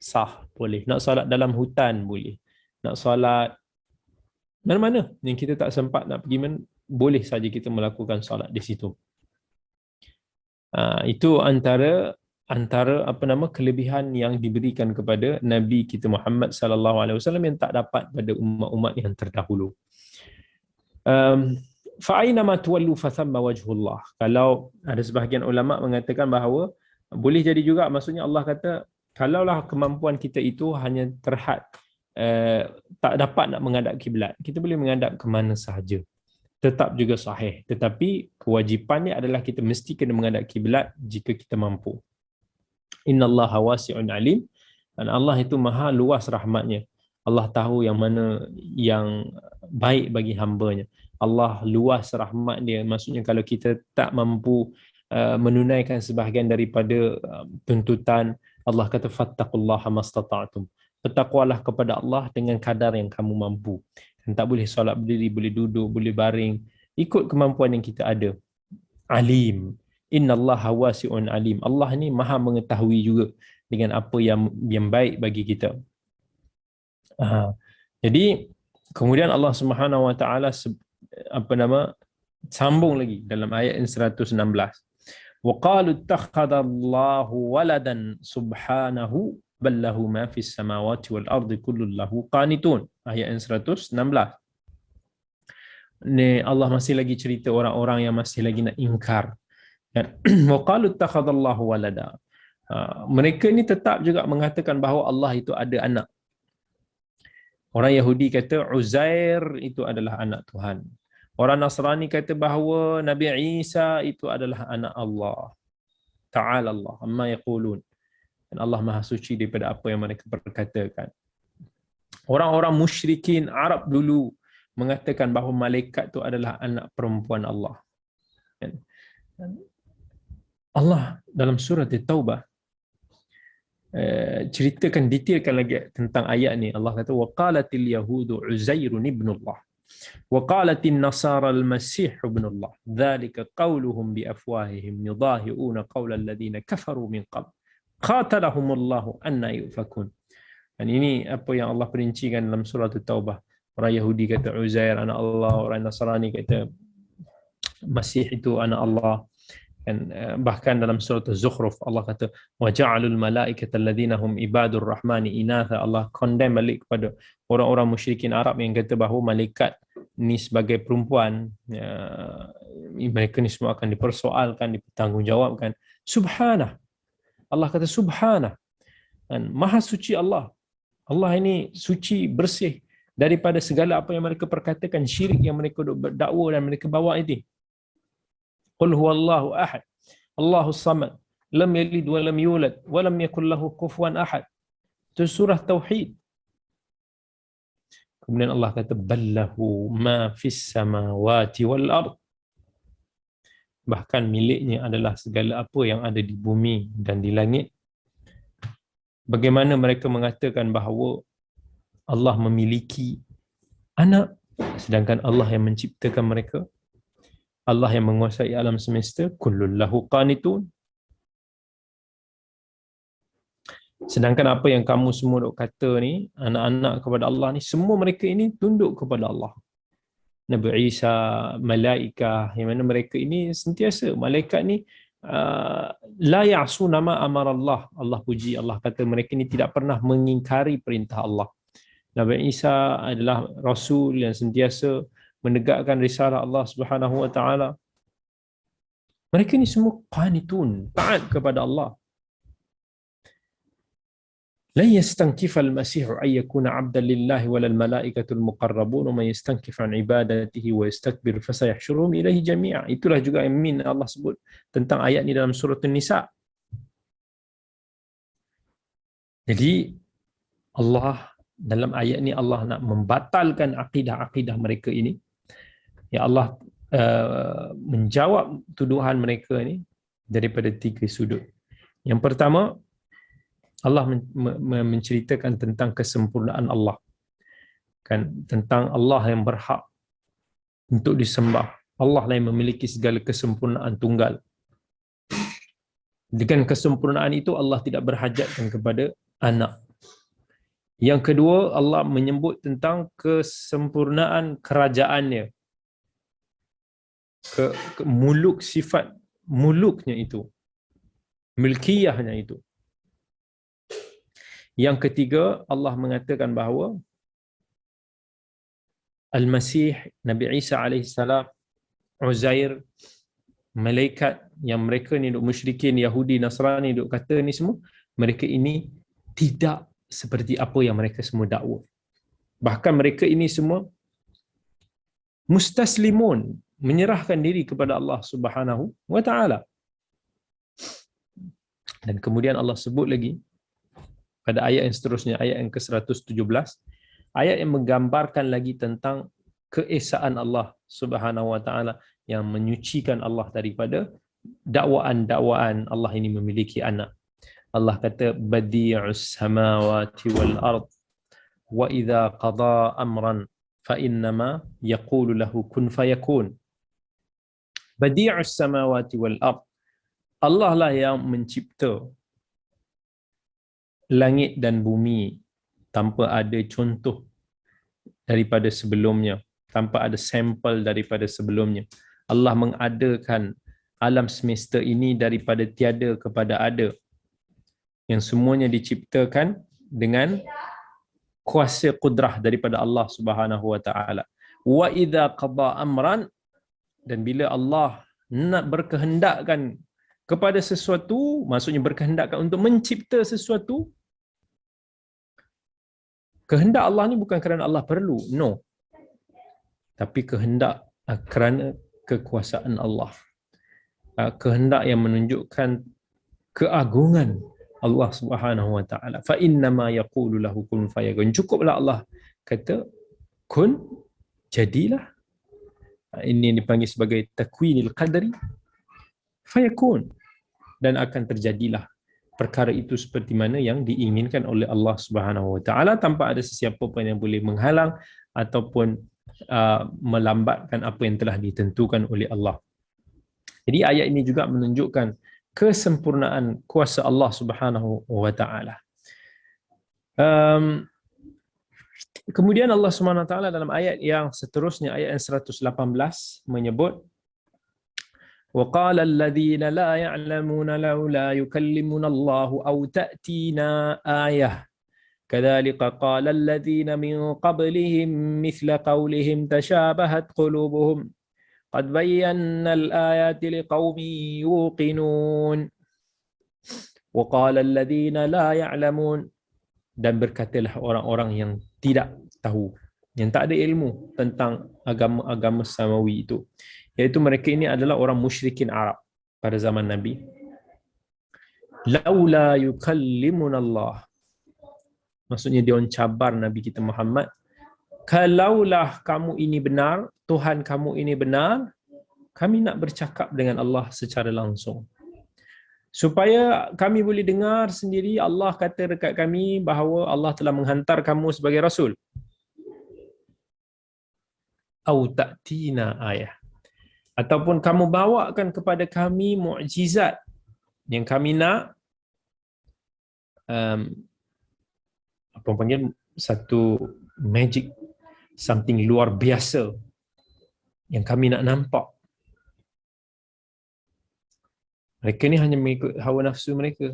sah, boleh. Nak salat dalam hutan, boleh. Nak salat mana-mana yang kita tak sempat nak pergi, boleh saja kita melakukan salat di situ. Itu antara kelebihan yang diberikan kepada Nabi kita Muhammad sallallahu alaihi wasallam yang tak dapat pada umat-umat yang terdahulu. Fa'aina ma tuwallu fathamma wajhullah. Kalau ada sebahagian ulama mengatakan bahawa boleh jadi juga, maksudnya Allah kata kalaulah kemampuan kita itu hanya terhad tak dapat nak menghadap kiblat, kita boleh menghadap ke mana sahaja, tetap juga sahih. Tetapi kewajipannya adalah kita mesti kena menghadap kiblat jika kita mampu. Innallaha wasi'un alim. Dan Allah itu maha luas rahmatnya. Allah tahu yang mana yang baik bagi hamba-Nya. Allah luas rahmat dia. Maksudnya kalau kita tak mampu menunaikan sebahagian daripada tuntutan, Allah kata fattaqullaha mastata'tum. Bertakwalah kepada Allah dengan kadar yang kamu mampu. Dan tak boleh solat berdiri, boleh duduk, boleh baring, ikut kemampuan yang kita ada. Alim. Innallaha wasi'un alim. Allah ni maha mengetahui juga dengan apa yang baik bagi kita. Jadi kemudian Allah Subhanahu wa taala sambung lagi dalam ayat 116. Wa qalu ittakhadallahu waladan subhanahu bal lahu ma fis samawati wal ardi kullun lahu qanitun. Ayat 116. Ni Allah masih lagi cerita orang-orang yang masih lagi nak ingkar. Wa qalu ittakhadallahu walada. Mereka ni tetap juga mengatakan bahawa Allah itu ada anak. Orang Yahudi kata Uzair itu adalah anak Tuhan. Orang Nasrani kata bahawa Nabi Isa itu adalah anak Allah. Ta'ala Allah amma yaqulun. Dan Allah Maha Suci daripada apa yang mereka perkatakan. Orang-orang musyrikin Arab dulu mengatakan bahawa malaikat itu adalah anak perempuan Allah. Allah dalam surah At-Taubah ceritakan, detailkan lagi tentang ayat ni. Allah kata wa qalatil yahudu Uzairun ibnullah wa qalatin nasara al-masih ibnullah dzalika qauluhum bi afwahihim yudahi'una qaulal ladzina kafaru min qabl qatalahumullahu anna yufakun. Dan ini apa yang Allah perincikan dalam surah At-Taubah. Orang Yahudi kata Uzair anak Allah, orang Nasrani kata Masih itu anak Allah. Kan, bahkan dalam surah Az-Zukhruf Allah kata wa ja'alul malaikata alladhina hum ibadur rahmani inatha. Allah condemn balik kepada orang-orang musyrikin Arab yang kata bahawa malaikat ni sebagai perempuan, mereka ni semua akan dipersoalkan, dipertanggungjawabkan. Subhanah, Allah kata subhanah, dan maha suci Allah. Allah ini suci, bersih daripada segala apa yang mereka perkatakan, syirik yang mereka dakwa dan mereka bawa ini. Qul huwallahu ahad, Allahus samad, lam yalid wa lam yulad wa lam yakul lahu kufuwan ahad. Itu surah tauhid. Kemudian Allah kata ballahu ma fis samawati wal ard. Bahkan miliknya adalah segala apa yang ada di bumi dan di langit. Bagaimana mereka mengatakan bahawa Allah memiliki anak sedangkan Allah yang menciptakan mereka, Allah yang menguasai alam semesta, kullun lahu qanitun. Sedangkan apa yang kamu semua duk kata ni, anak-anak kepada Allah ni, semua mereka ini tunduk kepada Allah. Nabi Isa, malaikah, yang mana mereka ini sentiasa, malaikat ni la ya'suna ma amara Allah. Allah puji, Allah kata mereka ini tidak pernah mengingkari perintah Allah. Nabi Isa adalah rasul yang sentiasa menegakkan risalah Allah Subhanahu wa taala. Mereka ni semua qanitun, taat kepada Allah. La yastankifa al-masih ay yakuna 'abdan lillahi wal malaikatu al-muqarrabun wa man yastankif 'an ibadatihi wa yastakbir fasayahsyuruhum ilaihi jami'a. Itulah juga yang Allah sebut tentang ayat ni dalam surah An-Nisa. Jadi Allah dalam ayat ni Allah nak membatalkan akidah-akidah mereka ini. Ya Allah menjawab tuduhan mereka ini daripada 3 sudut. Yang pertama, Allah menceritakan tentang kesempurnaan Allah. Kan, tentang Allah yang berhak untuk disembah. Allah lah yang memiliki segala kesempurnaan tunggal. Dengan kesempurnaan itu Allah tidak berhajatkan kepada anak. Yang kedua, Allah menyebut tentang kesempurnaan kerajaannya. Muluk, sifat muluknya itu, milkiyahnya itu. Yang ketiga, Allah mengatakan bahawa Al-Masih, Nabi Isa alaihissalam, Uzair, malaikat yang mereka ni duk musyrikin Yahudi Nasrani duk kata ni semua, mereka ini tidak seperti apa yang mereka semua dakwa. Bahkan mereka ini semua mustaslimun, menyerahkan diri kepada Allah Subhanahu wa taala. Dan kemudian Allah sebut lagi pada ayat yang seterusnya, ayat yang ke-117, ayat yang menggambarkan lagi tentang keesaan Allah Subhanahu wa taala, yang menyucikan Allah daripada dakwaan-dakwaan Allah ini memiliki anak. Allah kata badi'us samawati wal ard wa idza qada amran fa innama yaqulu lahu kun fayakun. Badi'us samawati wal ard. Allah lah yang mencipta langit dan bumi tanpa ada contoh daripada sebelumnya, tanpa ada sampel daripada sebelumnya. Allah mengadakan alam semesta ini daripada tiada kepada ada, yang semuanya diciptakan dengan kuasa kudrah daripada Allah Subhanahu wa taala. Wa idza qada amran, dan bila Allah nak berkehendakkan kepada sesuatu, maksudnya berkehendakkan untuk mencipta sesuatu, kehendak Allah ni bukan kerana Allah perlu, no. Tapi kehendak kerana kekuasaan Allah. Kehendak yang menunjukkan keagungan Allah Subhanahu wa taala. Fa inna ma yaqulu lahu kun fayakun. Cukuplah Allah kata kun, jadilah. Ini yang dipanggil sebagai takwinil qadari. Fayakun, dan akan terjadilah perkara itu seperti mana yang diinginkan oleh Allah Subhanahu wa taala, tanpa ada sesiapa pun yang boleh menghalang ataupun melambatkan apa yang telah ditentukan oleh Allah. Jadi ayat ini juga menunjukkan kesempurnaan kuasa Allah Subhanahu wa taala. Kemudian Allah Subhanahu wa taala dalam ayat yang seterusnya, ayat yang 118, menyebut وقال الذين لا يعلمون لولا يكلمنا الله أو تأتينا آية كذلك قال الذين من قبلهم مثل قولهم تشابهت قلوبهم قد بينا الآيات لقوم يوقنون وقال الذين لا يعلمون, dan berkatalah orang-orang yang tidak tahu, yang tak ada ilmu tentang agama-agama samawi itu, iaitu mereka ini adalah orang musyrikin Arab pada zaman Nabi. Laula yukallimuna Allah, maksudnya dia cabar Nabi kita Muhammad, kalaulah kamu ini benar, Tuhan kamu ini benar, kami nak bercakap dengan Allah secara langsung, supaya kami boleh dengar sendiri Allah kata dekat kami bahawa Allah telah menghantar kamu sebagai Rasul. Au ta'tina ayah, ataupun kamu bawakan kepada kami mukjizat yang kami nak, apa panggil, satu magic, something luar biasa yang kami nak nampak. Mereka ni hanya mengikut hawa nafsu mereka.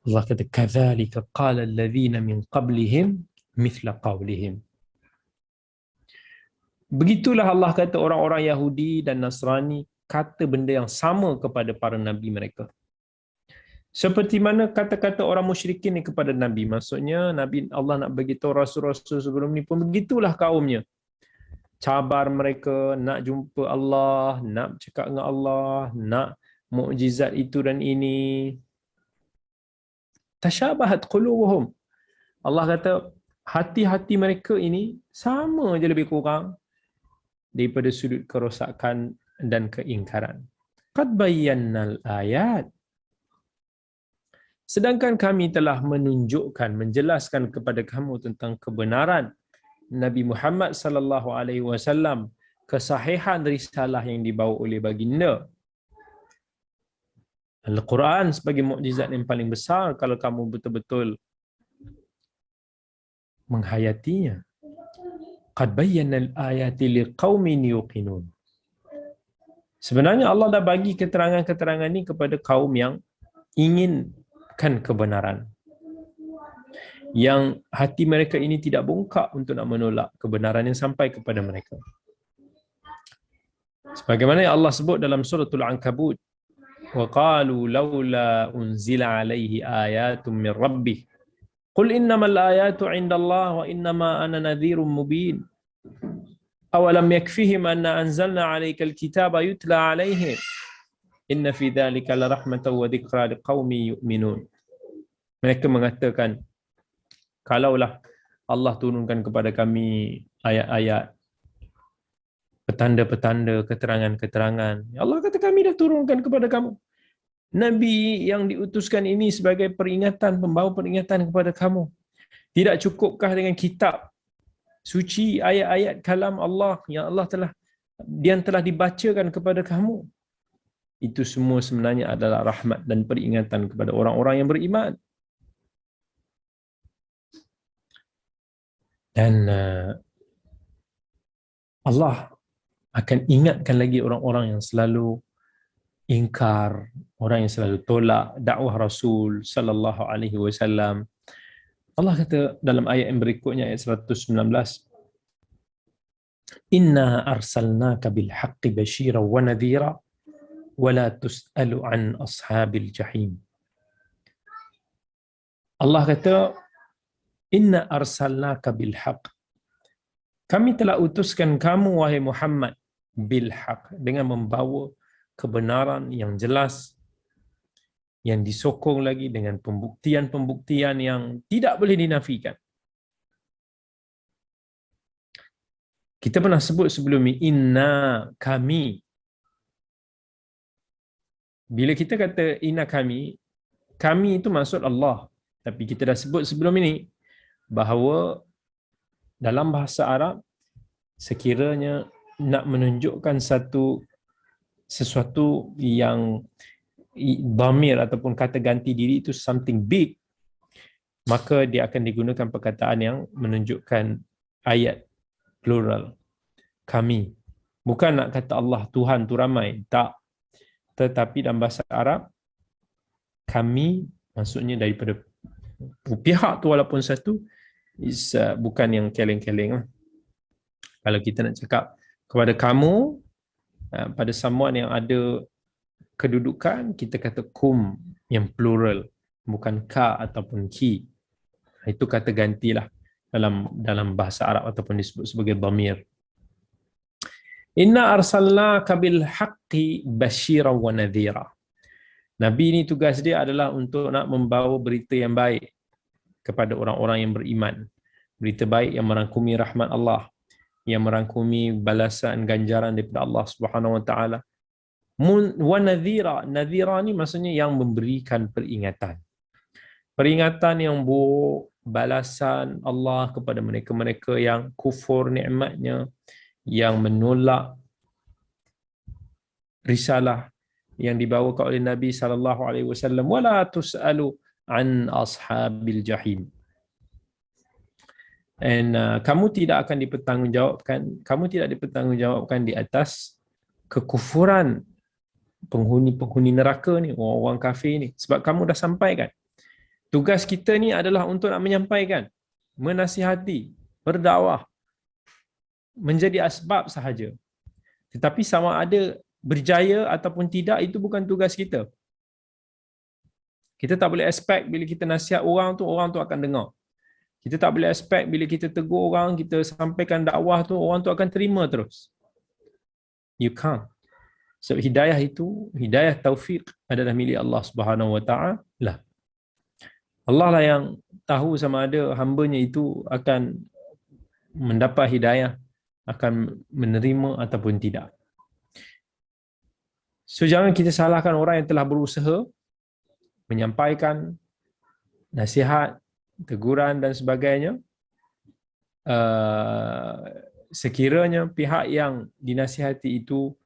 Allah kata kadzalika qala alladhina min qablihim mithla qawlihim. Begitulah Allah kata orang-orang Yahudi dan Nasrani kata benda yang sama kepada para nabi mereka. Seperti mana kata-kata orang musyrikin ni kepada nabi. Maksudnya Nabi Allah nak beritahu rasul-rasul sebelum ni pun begitulah kaumnya. Cabar mereka nak jumpa Allah, nak bercakap dengan Allah, nak mukjizat itu dan ini. Tashabahat qulubuhum. Allah kata hati-hati mereka ini sama je lebih kurang daripada sudut kerosakan dan keingkaran. Qad bayyannal ayat. Sedangkan kami telah menunjukkan, menjelaskan kepada kamu tentang kebenaran Nabi Muhammad sallallahu alaihi wasallam, kesahihan risalah yang dibawa oleh baginda. Al-Quran sebagai mukjizat yang paling besar kalau kamu betul-betul menghayatinya. Qad bayyana al-ayati liqaumin yuqinun. Sebenarnya Allah dah bagi keterangan-keterangan ini kepada kaum yang inginkan kebenaran, yang hati mereka ini tidak bongkak untuk nak menolak kebenaran yang sampai kepada mereka. Sebagaimana yang Allah sebut dalam suratul Ankabut, wa qalu laula unzila alaihi ayatun min rabbih qul innamal ayatu 'indallah wa innama ana nadhirun mubin awalam yakfihim anna anzalna 'alaikal kitaba yutla 'alaihim inna fi dzalika larahmatan wa dzikra liqaumin yu'minun. Mereka mengatakan, kalaulah Allah turunkan kepada kami ayat-ayat, petanda-petanda, keterangan-keterangan, Allah kata kami dah turunkan kepada kamu. Nabi yang diutuskan ini sebagai peringatan, pembawa peringatan kepada kamu. Tidak cukupkah dengan kitab suci, ayat-ayat kalam Allah yang telah dibacakan kepada kamu? Itu semua sebenarnya adalah rahmat dan peringatan kepada orang-orang yang beriman. Dan Allah akan ingatkan lagi orang-orang yang selalu ingkar, orang yang selalu tolak dakwah Rasul sallallahu alaihi wasallam. Allah kata dalam ayat yang berikutnya, ayat 119, Inna arsalnaka bil haqqi basyiran wa nadhira wa la tus'alu an ashabil jahim. Allah kata, Inna arsalnaka bil haqq. Kami telah utuskan kamu wahai Muhammad bil haqq, dengan membawa kebenaran yang jelas, yang disokong lagi dengan pembuktian-pembuktian yang tidak boleh dinafikan. Kita pernah sebut sebelum ini, inna, kami. Bila kita kata inna kami itu maksud Allah. Tapi kita dah sebut sebelum ini bahawa dalam bahasa Arab, sekiranya nak menunjukkan sesuatu yang dhamir ataupun kata ganti diri itu something big, maka dia akan digunakan perkataan yang menunjukkan ayat plural, kami. Bukan nak kata Allah Tuhan tu ramai, tak. Tetapi dalam bahasa Arab, kami maksudnya daripada pihak tu walaupun satu, bukan yang keleng-keleng lah. Kalau kita nak cakap kepada kamu, pada someone yang ada kedudukan, kita kata kum yang plural, bukan ka ataupun ki. Itu kata gantilah dalam bahasa Arab ataupun disebut sebagai dhamir. Inna arsalnaka bil haqqi basyiran wa nadhira. Nabi ni tugas dia adalah untuk nak membawa berita yang baik kepada orang-orang yang beriman. Berita baik yang merangkumi rahmat Allah, yang merangkumi balasan ganjaran daripada Allah Subhanahu wa taala. Wa nadhira, nadhira ni maksudnya yang memberikan peringatan. Peringatan yang buruk, balasan Allah kepada mereka-mereka yang kufur nikmatnya, yang menolak risalah yang dibawakan oleh Nabi sallallahu alaihi wasallam. Wala tusalu an ashabil jahim. And kamu tidak akan dipertanggungjawabkan di atas kekufuran penghuni neraka ni, orang-orang kafir ni, sebab kamu dah sampaikan. Tugas kita ni adalah untuk nak menyampaikan, menasihati, berdakwah, menjadi asbab sahaja. Tetapi sama ada berjaya ataupun tidak, itu bukan tugas kita. Kita tak boleh expect bila kita nasihat orang tu akan dengar. Kita tak boleh expect bila kita tegur orang, kita sampaikan dakwah tu, orang tu akan terima terus. You can't. So hidayah itu, hidayah taufik adalah milik Allah Subhanahu wa taala. Allah lah yang tahu sama ada hamba-Nya itu akan mendapat hidayah, akan menerima ataupun tidak. So jangan kita salahkan orang yang telah berusaha menyampaikan nasihat, teguran dan sebagainya. Sekiranya pihak yang dinasihati itu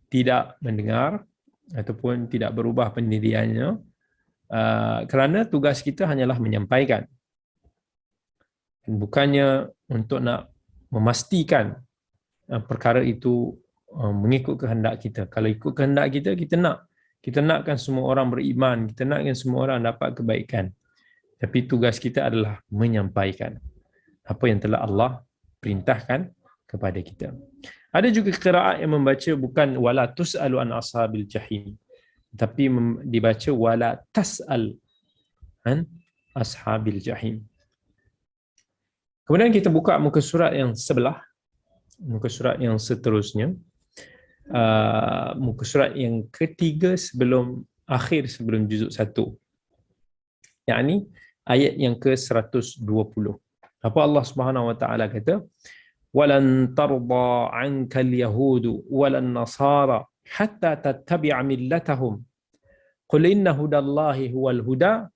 tidak mendengar ataupun tidak berubah pendiriannya, kerana tugas kita hanyalah menyampaikan, bukannya untuk nak memastikan perkara itu mengikut kehendak kita. Kalau ikut kehendak kita, kita nakkan semua orang beriman, kita nakkan semua orang dapat kebaikan. Tapi tugas kita adalah menyampaikan apa yang telah Allah perintahkan kepada kita. Ada juga qiraat yang membaca bukan wala tus'alu an ashabil jahim, tapi dibaca wala tas'al an ashabil jahim. Kemudian kita buka muka surat yang sebelah, muka surat yang seterusnya, muka surat yang ketiga akhir sebelum juzuk 1, yakni ayat yang ke-120. Apa Allah Subhanahu wa taala kata? Walan tarda 'anka al-yahud walan nasara hatta tattabi'a millatahum. Qul inna hudallahi huwal huda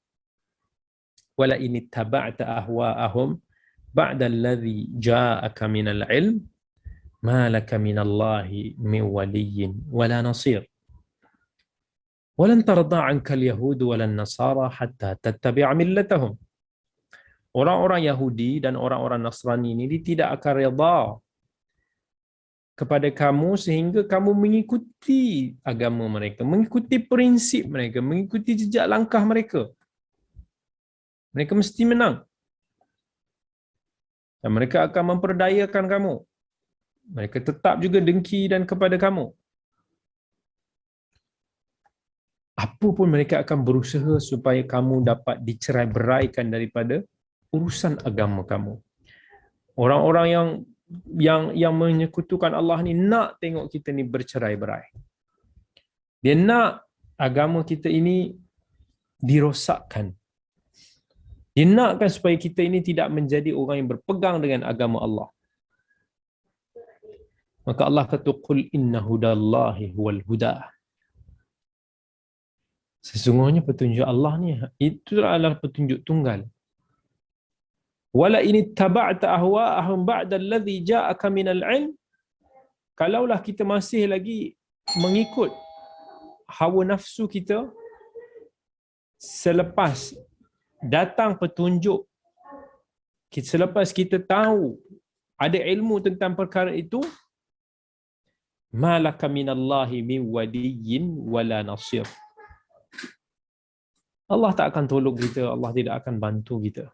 wala in ittaba'ta ahwa'ahum ba'da alladhi ja'aka minal 'ilm ma laka minallahi min waliyyin wala nasir. Walan tarda 'anka al-yahud walan nasara hatta tattabi'a millatahum. Orang-orang Yahudi dan orang-orang Nasrani ini tidak akan redha kepada kamu sehingga kamu mengikuti agama mereka, mengikuti prinsip mereka, mengikuti jejak langkah mereka. Mereka mesti menang. Dan mereka akan memperdayakan kamu. Mereka tetap juga dengki dan kepada kamu. Apa pun mereka akan berusaha supaya kamu dapat dicerai-beraikan daripada urusan agama kamu. Orang-orang yang menyekutukan Allah ni nak tengok kita ni bercerai-berai. Dia nak agama kita ini dirosakkan. Dia nakkan supaya kita ini tidak menjadi orang yang berpegang dengan agama Allah. Maka Allah kata qul inna hudallahi huwal huda. Sesungguhnya petunjuk Allah ni itu adalah petunjuk tunggal. Wala in ittaba'ta ahwa'ahum ba'da alladhi ja'aka minal 'ilm. Kalaulah kita masih lagi mengikut hawa nafsu kita selepas datang petunjuk, selepas kita tahu ada ilmu tentang perkara itu, malaka minallahi min waliyyin wala nasir. Allah tak akan tolong kita, Allah tidak akan bantu kita.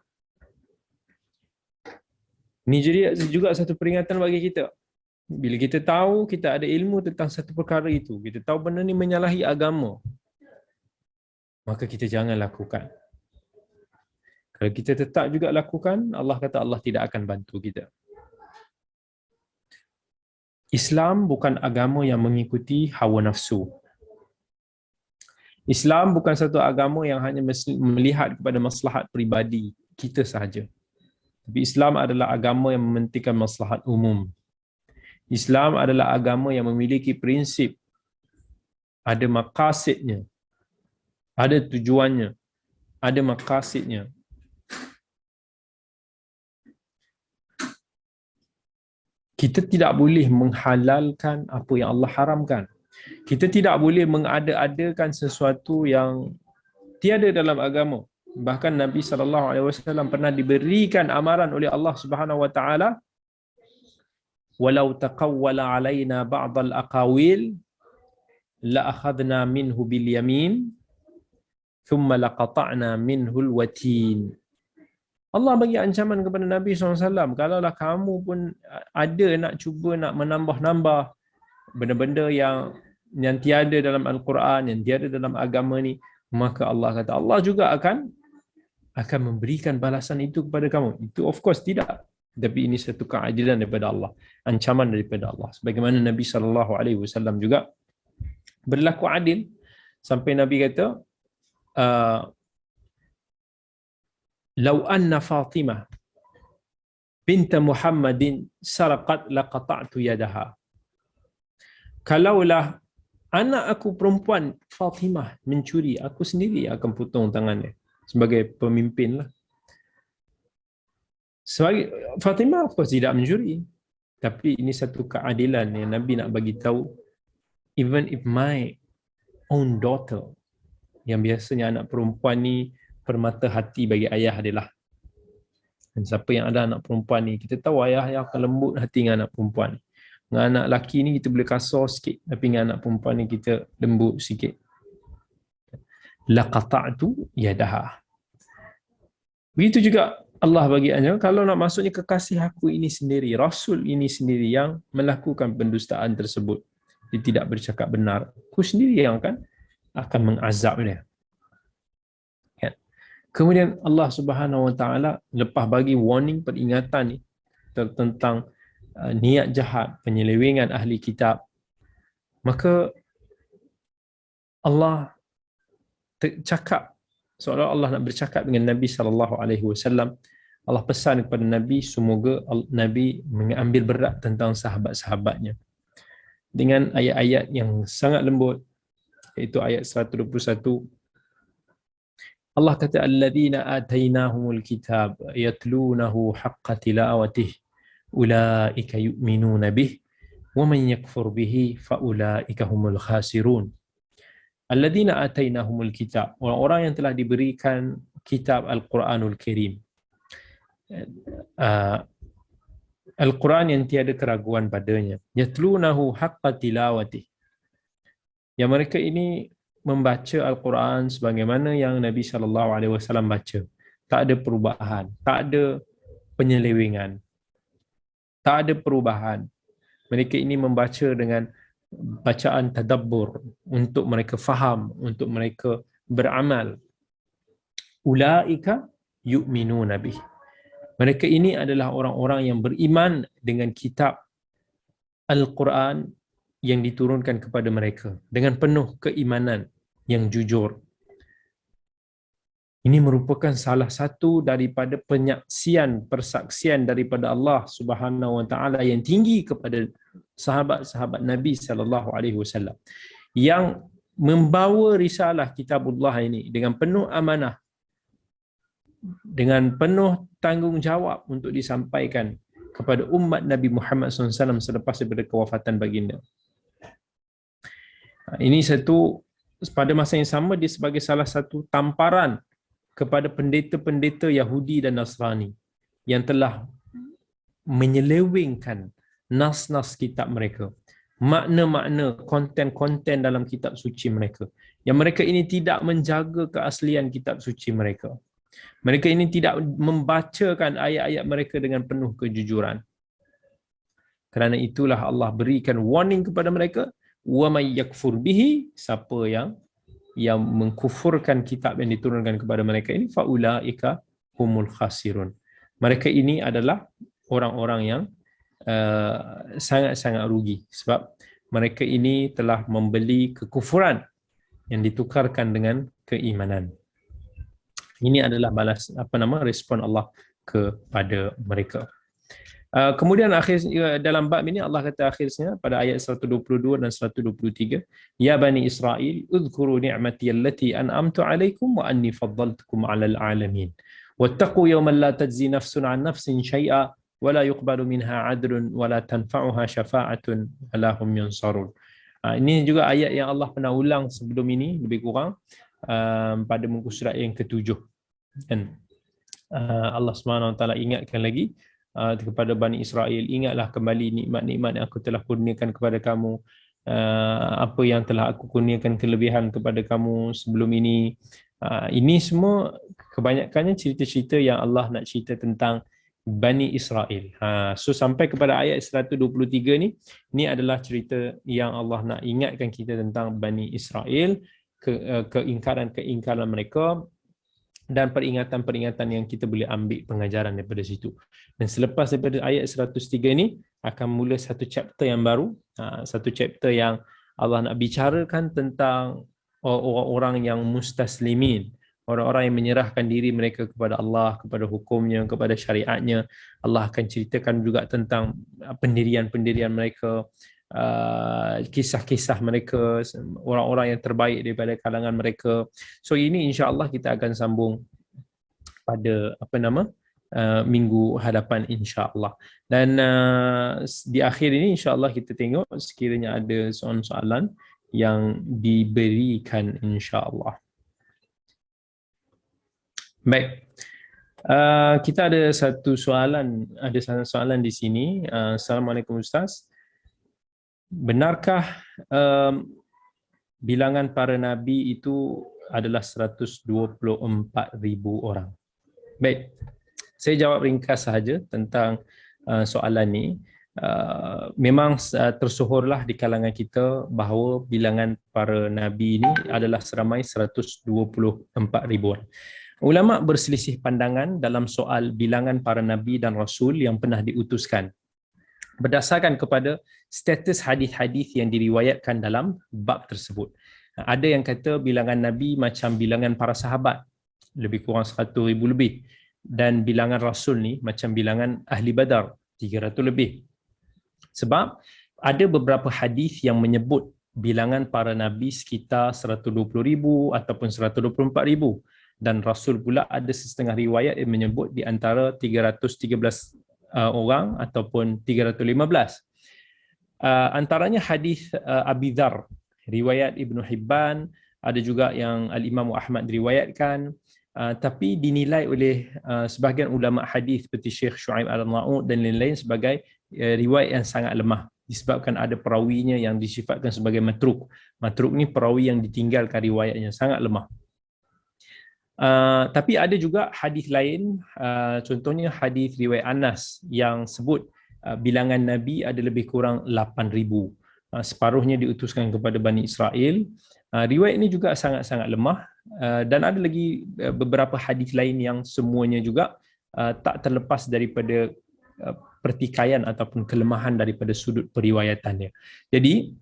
Ini juga satu peringatan bagi kita. Bila kita tahu kita ada ilmu tentang satu perkara itu, kita tahu benda ni menyalahi agama, maka kita jangan lakukan. Kalau kita tetap juga lakukan, Allah kata Allah tidak akan bantu kita. Islam bukan agama yang mengikuti hawa nafsu. Islam bukan satu agama yang hanya melihat kepada maslahat peribadi kita sahaja. Tapi Islam adalah agama yang mementingkan maslahat umum. Islam adalah agama yang memiliki prinsip, ada maqasidnya, ada tujuannya, ada maqasidnya. Kita tidak boleh menghalalkan apa yang Allah haramkan. Kita tidak boleh mengada-adakan sesuatu yang tiada dalam agama. Bahkan Nabi SAW pernah diberikan amaran oleh Allah Subhanahu Wa Taala, walau taqawwala alaina ba'd al-aqawil la akhadna minhu bil yamin thumma laqata'na minhu al-watin. Allah bagi ancaman kepada Nabi SAW, kalaulah kamu pun ada nak cuba nak menambah-nambah benda-benda yang tiada dalam Al-Quran, yang tiada dalam agama ni, maka Allah kata Allah juga akan memberikan balasan itu kepada kamu. Itu of course tidak, tapi ini satu keadilan daripada Allah, ancaman daripada Allah. Sebagaimana Nabi SAW juga berlaku adil sampai Nabi kata, "Lau anna Fatimah bint Muhammadin saraqat laqata'tu yadaha." Kalaulah anak aku perempuan Fatimah mencuri, aku sendiri akan potong tangannya sebagai pemimpin lah. Sebagai Fatimah of course tidak mencuri, tapi ini satu keadilan yang Nabi nak bagi tahu, even if my own daughter, yang biasanya anak perempuan ni permata hati bagi ayah dia lah. Dan siapa yang ada anak perempuan ni, kita tahu ayah yang akan lembut hati dengan anak perempuan. Dengan anak lelaki ni kita boleh kasar sikit, tapi dengan anak perempuan ni kita lembut sikit. Laqata'tu yadaha. Begitu juga Allah bagi ancaman, kalau nak masuknya kekasih aku ini sendiri, Rasul ini sendiri yang melakukan pendustaan tersebut, dia tidak bercakap benar, aku sendiri yang akan mengazab dia. Kemudian Allah Subhanahu Wa Taala lepas bagi warning, peringatan ni tentang niat jahat, penyelewengan ahli kitab, maka Allah cakap seolah Allah nak bercakap dengan Nabi SAW. Allah pesan kepada Nabi semoga Nabi mengambil berat tentang sahabat-sahabatnya dengan ayat-ayat yang sangat lembut, iaitu ayat 121. Allah kata, alladzina atainahumul kitab yatlunahu haqqa tilawatih ulaika yu'minuna bih wa man yakfur bihi fa ulaika humul khasirun. Alladzina atainahumul kitab, orang-orang yang telah diberikan kitab Al-Quranul Karim. Al-Quran yang tiada keraguan padanya. Yatlunahu haqqa tilawatih. Yang mereka ini membaca Al-Quran sebagaimana yang Nabi SAW baca. Tak ada perubahan, tak ada penyelewengan, tak ada perubahan. Mereka ini membaca dengan bacaan tadabbur untuk mereka faham, untuk mereka beramal. Ulaika yu'minuna bih. Mereka ini adalah orang-orang yang beriman dengan kitab Al-Quran yang diturunkan kepada mereka dengan penuh keimanan yang jujur. Ini merupakan salah satu daripada persaksian daripada Allah Subhanahu Wa Taala yang tinggi kepada sahabat-sahabat Nabi SAW yang membawa risalah kitabullah ini dengan penuh amanah, dengan penuh tanggungjawab untuk disampaikan kepada umat Nabi Muhammad SAW selepas daripada kewafatan baginda. Ini satu, pada masa yang sama dia sebagai salah satu tamparan kepada pendeta-pendeta Yahudi dan Nasrani yang telah menyelewengkan nas-nas kitab mereka, makna-makna, konten-konten dalam kitab suci mereka. Yang mereka ini tidak menjaga keaslian kitab suci mereka. Mereka ini tidak membacakan ayat-ayat mereka dengan penuh kejujuran. Kerana itulah Allah berikan warning kepada mereka, wa may yakfur bihi, siapa yang mengkufurkan kitab yang diturunkan kepada mereka ini, faulaika humul khasirun. Mereka ini adalah orang-orang yang sangat-sangat rugi, sebab mereka ini telah membeli kekufuran yang ditukarkan dengan keimanan. Ini adalah respon Allah kepada mereka. Kemudian dalam bab ini Allah kata akhirnya pada ayat 122 dan 123, ya bani Israel udhkuru ni'mati allati an'amtu alaikum wa anni faddaltukum 'alal 'alamin wattaqu yawman la tajzi nafsun 'an nafsin syai'a wa la yuqbalu minha 'adlun wa la tanfa'uha syafa'atun wa la hum yunsarun. Ini juga ayat yang Allah pernah ulang sebelum ini lebih kurang pada muka surat yang ke-7. Dan Allah Subhanahu Wa Taala ingatkan lagi kepada Bani Israel, ingatlah kembali nikmat-nikmat yang aku telah kurniakan kepada kamu, apa yang telah aku kurniakan kelebihan kepada kamu sebelum ini. Ini semua kebanyakannya cerita-cerita yang Allah nak cerita tentang Bani Israel. So sampai kepada ayat 123 ni adalah cerita yang Allah nak ingatkan kita tentang Bani Israel, keingkaran mereka, dan peringatan-peringatan yang kita boleh ambil pengajaran daripada situ. Dan selepas daripada ayat 103 ini akan mula satu chapter yang baru, satu chapter yang Allah nak bicarakan tentang orang-orang yang mustaslimin, orang-orang yang menyerahkan diri mereka kepada Allah, kepada hukumnya, kepada syariatnya. Allah akan ceritakan juga tentang pendirian-pendirian mereka, kisah-kisah mereka, orang-orang yang terbaik daripada kalangan mereka. So ini insya-Allah kita akan sambung pada minggu hadapan insya-Allah. Dan di akhir ini insya-Allah kita tengok sekiranya ada soalan-soalan yang diberikan insya-Allah. Baik. Kita ada satu soalan di sini. Assalamualaikum Ustaz. Benarkah bilangan para nabi itu adalah 124,000 orang? Baik, saya jawab ringkas sahaja tentang soalan ni. Memang tersohorlah di kalangan kita bahawa bilangan para nabi ini adalah seramai 124,000 orang. Ulama berselisih pandangan dalam soal bilangan para nabi dan rasul yang pernah diutuskan, berdasarkan kepada status hadis-hadis yang diriwayatkan dalam bab tersebut. Ada yang kata bilangan Nabi macam bilangan para sahabat, lebih kurang 100,000 lebih. Dan bilangan Rasul ni macam bilangan Ahli Badar, 300 lebih. Sebab ada beberapa hadis yang menyebut bilangan para Nabi sekitar 120,000 ataupun 124,000. Dan Rasul pula ada setengah riwayat yang menyebut di antara 313 orang ataupun 315. Antaranya hadis Abi Dzar, riwayat Ibnu Hibban, ada juga yang Al-Imam Ahmad diriwayatkan, tapi dinilai oleh sebahagian ulama hadis seperti Syekh Shu'aib Al-Arnaud dan lain-lain sebagai riwayat yang sangat lemah, disebabkan ada perawinya yang disifatkan sebagai matruk. Matruk ni perawi yang ditinggalkan riwayatnya, sangat lemah. Tapi ada juga hadis lain, contohnya hadis riwayat Anas yang sebut bilangan Nabi ada lebih kurang 8,000. Separuhnya diutuskan kepada Bani Israel. Riwayat ini juga sangat-sangat lemah, dan ada lagi beberapa hadis lain yang semuanya juga tak terlepas daripada pertikaian ataupun kelemahan daripada sudut periwayatannya. Jadi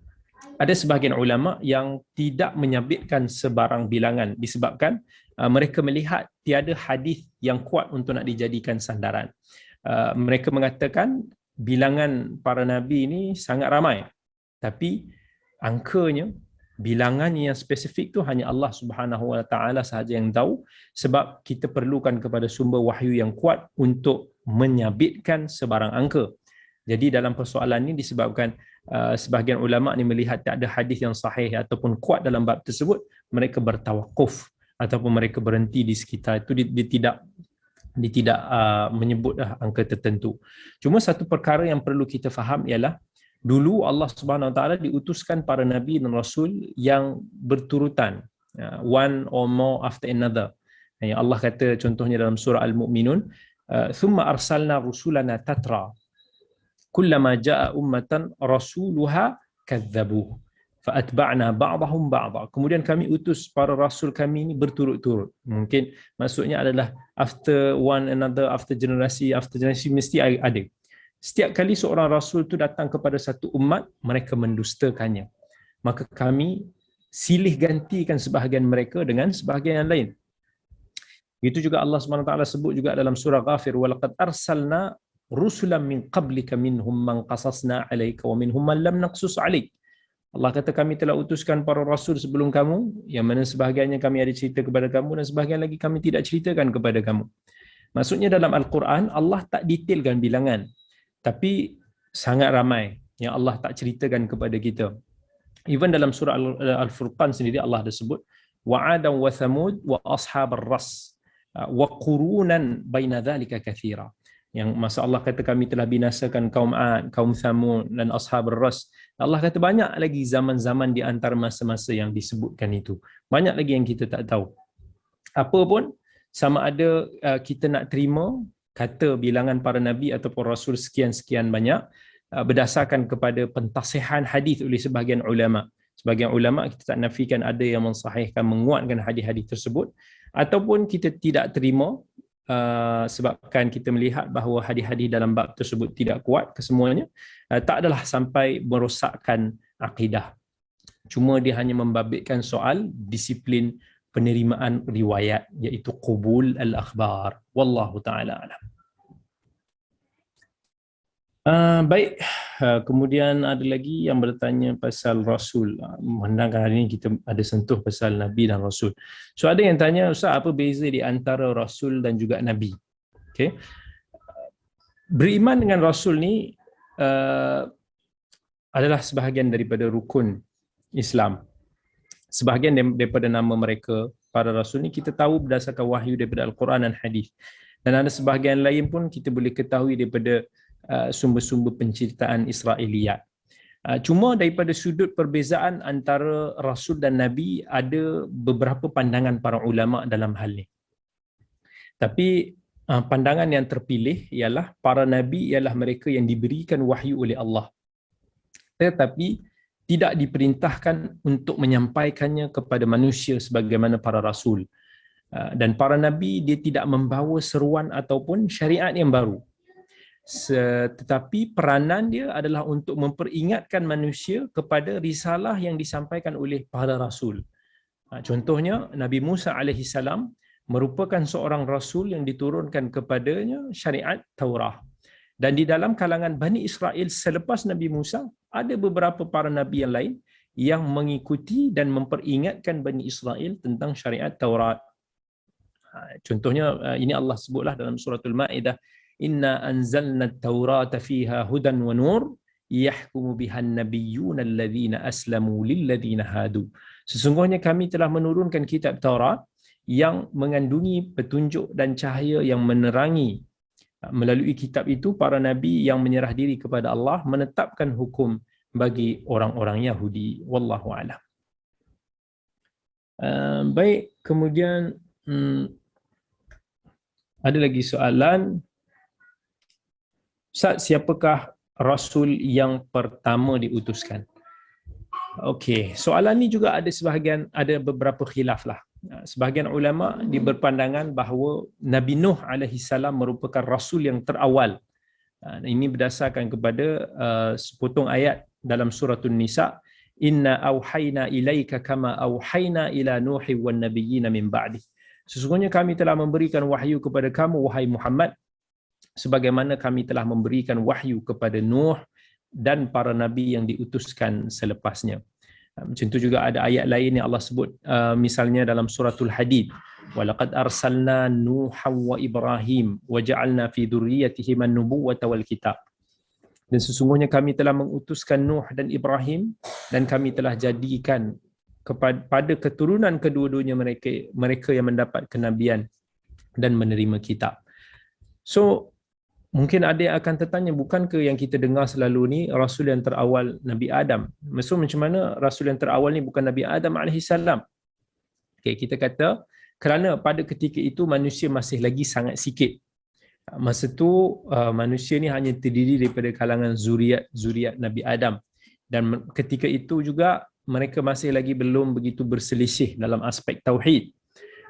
ada sebahagian ulama yang tidak menyabitkan sebarang bilangan disebabkan mereka melihat tiada hadis yang kuat untuk nak dijadikan sandaran. Mereka mengatakan bilangan para nabi ini sangat ramai, tapi angkanya, bilangannya yang spesifik tu hanya Allah Subhanahu Wa Taala sahaja yang tahu, sebab kita perlukan kepada sumber wahyu yang kuat untuk menyabitkan sebarang angka. Jadi dalam persoalan ini disebabkan sebahagian ulama ni melihat tak ada hadis yang sahih ataupun kuat dalam bab tersebut, mereka bertawakuf ataupun mereka berhenti di sekitar itu. Dia tidak menyebut angka tertentu. Cuma satu perkara yang perlu kita faham ialah Dulu Allah Subhanahu Wa Taala diutuskan para nabi dan rasul yang berturutan, one or more after another. Yang Allah kata contohnya dalam surah Al-Mu'minun, thumma arsalna rusulana tatra kullama jaa ummatan rasuluha kadzabuh faatba'na ba'dahum ba'dha. Kemudian kami utus para rasul kami ini berturut-turut. Mungkin maksudnya adalah after one another, after generasi mesti ada. Setiap kali seorang rasul tu datang kepada satu umat, mereka mendustakannya. Maka kami silih gantikan sebahagian mereka dengan sebahagian yang lain. Itu juga Allah SWT sebut juga dalam surah Ghafir, walaqad arsalna rusulan min qablika minhum man qasasna alayka wa minhum man lam naqsus alayk. Allah kata kami telah utuskan para rasul sebelum kamu, yang mana sebahagiannya kami ada cerita kepada kamu dan sebahagian lagi kami tidak ceritakan kepada kamu. Maksudnya dalam Al-Quran Allah tak detailkan bilangan, tapi sangat ramai yang Allah tak ceritakan kepada kita. Even dalam surah Al-Furqan sendiri Allah ada sebut wa'adan wa thamud wa ashabar ras wa qurunan baina dhalika kathira. Yang masa Allah kata kami telah binasakan kaum Ad, kaum Thamud dan ashabar ras. Allah kata banyak lagi zaman-zaman di antara masa-masa yang disebutkan itu. Banyak lagi yang kita tak tahu. Apa pun, sama ada kita nak terima kata bilangan para nabi ataupun rasul sekian-sekian banyak berdasarkan kepada pentasihan hadis oleh sebahagian ulama. Sebahagian ulama kita tak nafikan ada yang mensahihkan, menguatkan hadis-hadis tersebut, ataupun kita tidak terima sebabkan kita melihat bahawa hadis-hadis dalam bab tersebut tidak kuat kesemuanya, tak adalah sampai merosakkan akidah. Cuma dia hanya membabitkan soal disiplin penerimaan riwayat, iaitu qubul al-akhbar. Wallahu ta'ala alam. Baik, kemudian ada lagi yang bertanya pasal Rasul. Memandangkan hari ini kita ada sentuh pasal Nabi dan Rasul. So ada yang tanya, Ustaz, apa beza di antara Rasul dan juga Nabi? Okay. Beriman dengan Rasul ni adalah sebahagian daripada rukun Islam. Sebahagian daripada nama mereka, para Rasul ni kita tahu berdasarkan wahyu daripada Al-Quran dan Hadis. Dan ada sebahagian lain pun kita boleh ketahui daripada sumber-sumber penceritaan Israiliyat. Cuma daripada sudut perbezaan antara Rasul dan Nabi, ada beberapa pandangan para ulama dalam hal ini. Tapi pandangan yang terpilih ialah para Nabi ialah mereka yang diberikan wahyu oleh Allah, tetapi tidak diperintahkan untuk menyampaikannya kepada manusia sebagaimana para Rasul. Dan para Nabi dia tidak membawa seruan ataupun syariat yang baru. Tetapi peranan dia adalah untuk memperingatkan manusia kepada risalah yang disampaikan oleh para rasul. Contohnya Nabi Musa AS merupakan seorang rasul yang diturunkan kepadanya syariat Taurah. Dan di dalam kalangan Bani Israel selepas Nabi Musa, ada beberapa para nabi yang lain yang mengikuti dan memperingatkan Bani Israel tentang syariat Taurat. Contohnya ini Allah sebutlah dalam suratul Maidah, inna anzalna at-taurata fiha hudan wa nur yahkumu bihan nabiyyuna alladhina aslamu lilladhina hadu. Sesungguhnya kami telah menurunkan kitab Taurat yang mengandungi petunjuk dan cahaya yang menerangi. Melalui kitab itu para nabi yang menyerah diri kepada Allah menetapkan hukum bagi orang-orang Yahudi. Wallahu a'lam. Baik, kemudian ada lagi soalan. Ustaz, siapakah Rasul yang pertama diutuskan? Okey, soalan ni juga ada beberapa khilaf lah. Sebahagian ulama berpandangan bahawa Nabi Nuh alaihissalam merupakan Rasul yang terawal. Ini berdasarkan kepada sepotong ayat dalam suratul Nisa, inna auhayna ilaika kama auhayna ila Nuhi wan nabiyina min ba'di. Sesungguhnya kami telah memberikan wahyu kepada kamu wahai Muhammad sebagaimana kami telah memberikan wahyu kepada Nuh dan para nabi yang diutuskan selepasnya. Macam tu juga ada ayat lain yang Allah sebut, misalnya dalam suratul Hadid, walaqad arsalna Nuhan wa Ibrahim wa ja'alna fi dhurriyyatihim an-nubuwwata wal kitab. Dan sesungguhnya kami telah mengutuskan Nuh dan Ibrahim dan kami telah jadikan kepada keturunan kedua-duanya mereka yang mendapat kenabian dan menerima kitab. So Mungkin ada yang akan tertanya, bukankah yang kita dengar selalu ni Rasul yang terawal Nabi Adam? Maksud macam mana Rasul yang terawal ni bukan Nabi Adam alaihissalam? Okay, kita kata kerana pada ketika itu manusia masih lagi sangat sikit. Masa tu manusia ni hanya terdiri daripada kalangan zuriat Nabi Adam. Dan ketika itu juga mereka masih lagi belum begitu berselisih dalam aspek tauhid.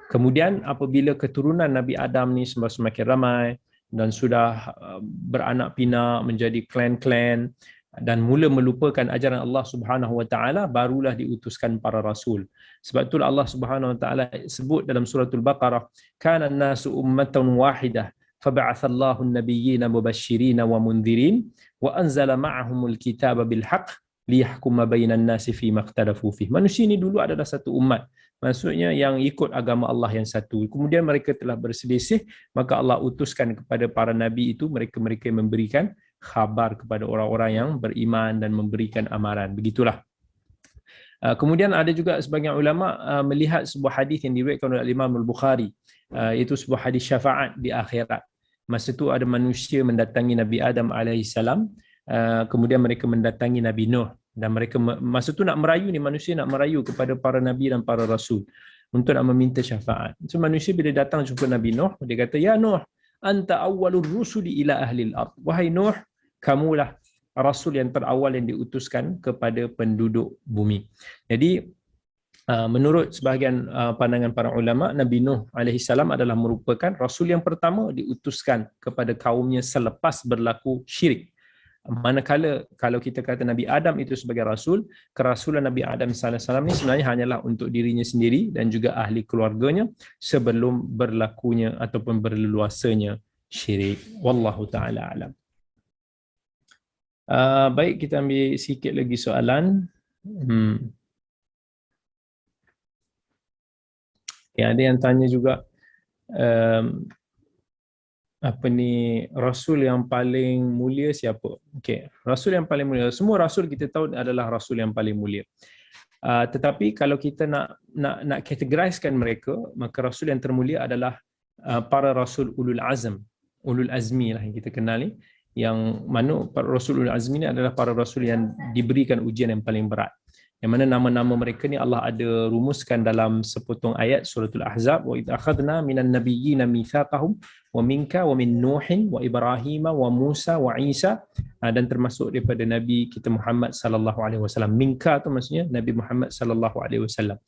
Kemudian apabila keturunan Nabi Adam ni semakin ramai dan sudah beranak pinak menjadi klan-klan dan mula melupakan ajaran Allah Subhanahu wa taala, barulah diutuskan para rasul. Sebab itulah Allah Subhanahu wa taala sebut dalam suratul Baqarah, kana an-nasu ummatan wahidah fab'atha Allahu an-nabiyyina mubashshirina wa mundhirin wa anzala ma'ahumul kitaba bil haqq liyahkuma bainan nasi fi makhtalafu fihi. Manusia ini dulu adalah satu umat. Maksudnya yang ikut agama Allah yang satu. Kemudian mereka telah berselisih, maka Allah utuskan kepada para nabi itu mereka-mereka yang memberikan khabar kepada orang-orang yang beriman dan memberikan amaran. Begitulah. Kemudian ada juga sebagian ulama melihat sebuah hadis yang diriwayatkan oleh Imam Al-Bukhari, itu sebuah hadis syafaat di akhirat. Masa itu ada manusia mendatangi Nabi Adam alaihissalam, kemudian mereka mendatangi Nabi Nuh, dan mereka masa tu nak merayu ni, manusia nak merayu kepada para nabi dan para rasul untuk nak meminta syafaat. So manusia bila datang jumpa Nabi Nuh, dia kata, ya Nuh, anta awwalur rusuli ila ahli al-ard. Wahai Nuh, kamulah rasul yang terawal yang diutuskan kepada penduduk bumi. Jadi menurut sebahagian pandangan para ulama, Nabi Nuh alaihissalam adalah merupakan rasul yang pertama diutuskan kepada kaumnya selepas berlaku syirik. Manakala kalau kita kata Nabi Adam itu sebagai rasul, kerasulan Nabi Adam SAW ni sebenarnya hanyalah untuk dirinya sendiri dan juga ahli keluarganya sebelum berlakunya ataupun berleluasanya syirik. Wallahu ta'ala alam. Baik, kita ambil sikit lagi soalan. Ya, ada yang tanya juga, rasul yang paling mulia siapa? Okey, rasul yang paling mulia, semua rasul kita tahu adalah rasul yang paling mulia. Tetapi kalau kita nak categorizekan mereka, maka rasul yang termulia adalah para rasul ulul azmi lah yang kita kenal ni, yang mana para rasul ulul azmi ni adalah para rasul yang diberikan ujian yang paling berat. Yang mana nama-nama mereka ni Allah ada rumuskan dalam sepotong ayat suratul Ahzab, wa idh akhadna minan nabiyyina mitsaqahum wa minka wa min Nuhin wa Ibrahim wa Musa wa Isa, dan termasuk daripada Nabi kita Muhammad sallallahu alaihi wasallam. Minka tu maksudnya Nabi Muhammad sallallahu alaihi wasallam.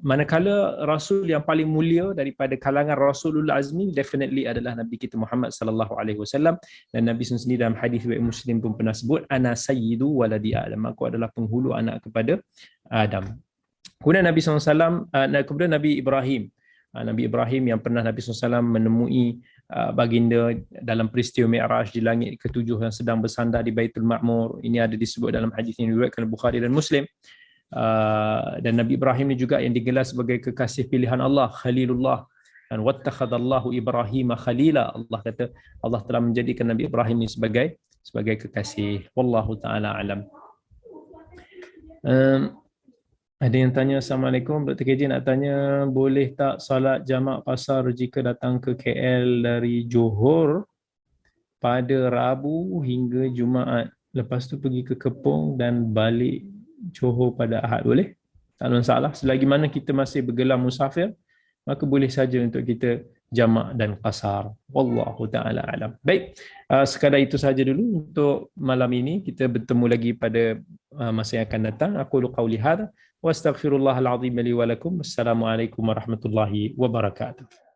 Manakala rasul yang paling mulia daripada kalangan rasulul azmi definitely adalah Nabi kita Muhammad sallallahu alaihi wasallam, dan Nabi sendiri dalam hadis riwayat Muslim pun pernah sebut, ana sayyidu waladi Adam, aku adalah penghulu anak kepada Adam. Kemudian Nabi SAW, kemudian Nabi Ibrahim yang pernah Nabi SAW menemui baginda dalam peristiwa Mi'raj di langit ketujuh yang sedang bersandar di Baitul Ma'mur. Ini ada disebut dalam hadis yang diriwayatkan Bukhari dan Muslim. Dan Nabi Ibrahim ni juga yang digelar sebagai kekasih pilihan Allah, Khalilullah, dan wattakhadallahu Ibrahim khalila. Allah kata Allah telah menjadikan Nabi Ibrahim ni sebagai kekasih. Wallahu taala alam. Ada yang tanya, Assalamualaikum, Dr. KJ nak tanya, boleh tak salat jamak qasar jika datang ke KL dari Johor pada Rabu hingga Jumaat, lepas tu pergi ke Kepong dan balik Johor pada Ahad? Boleh? Tak ada masalah. Selagi mana kita masih bergelar musafir, maka boleh saja untuk kita jamak dan qasar. Wallahu ta'ala alam. Baik, sekadar itu saja dulu untuk malam ini. Kita bertemu lagi pada masa yang akan datang. Aqulu qawli hadha wa astaghfirullahal azim li wa lakum. Assalamualaikum warahmatullahi wabarakatuh.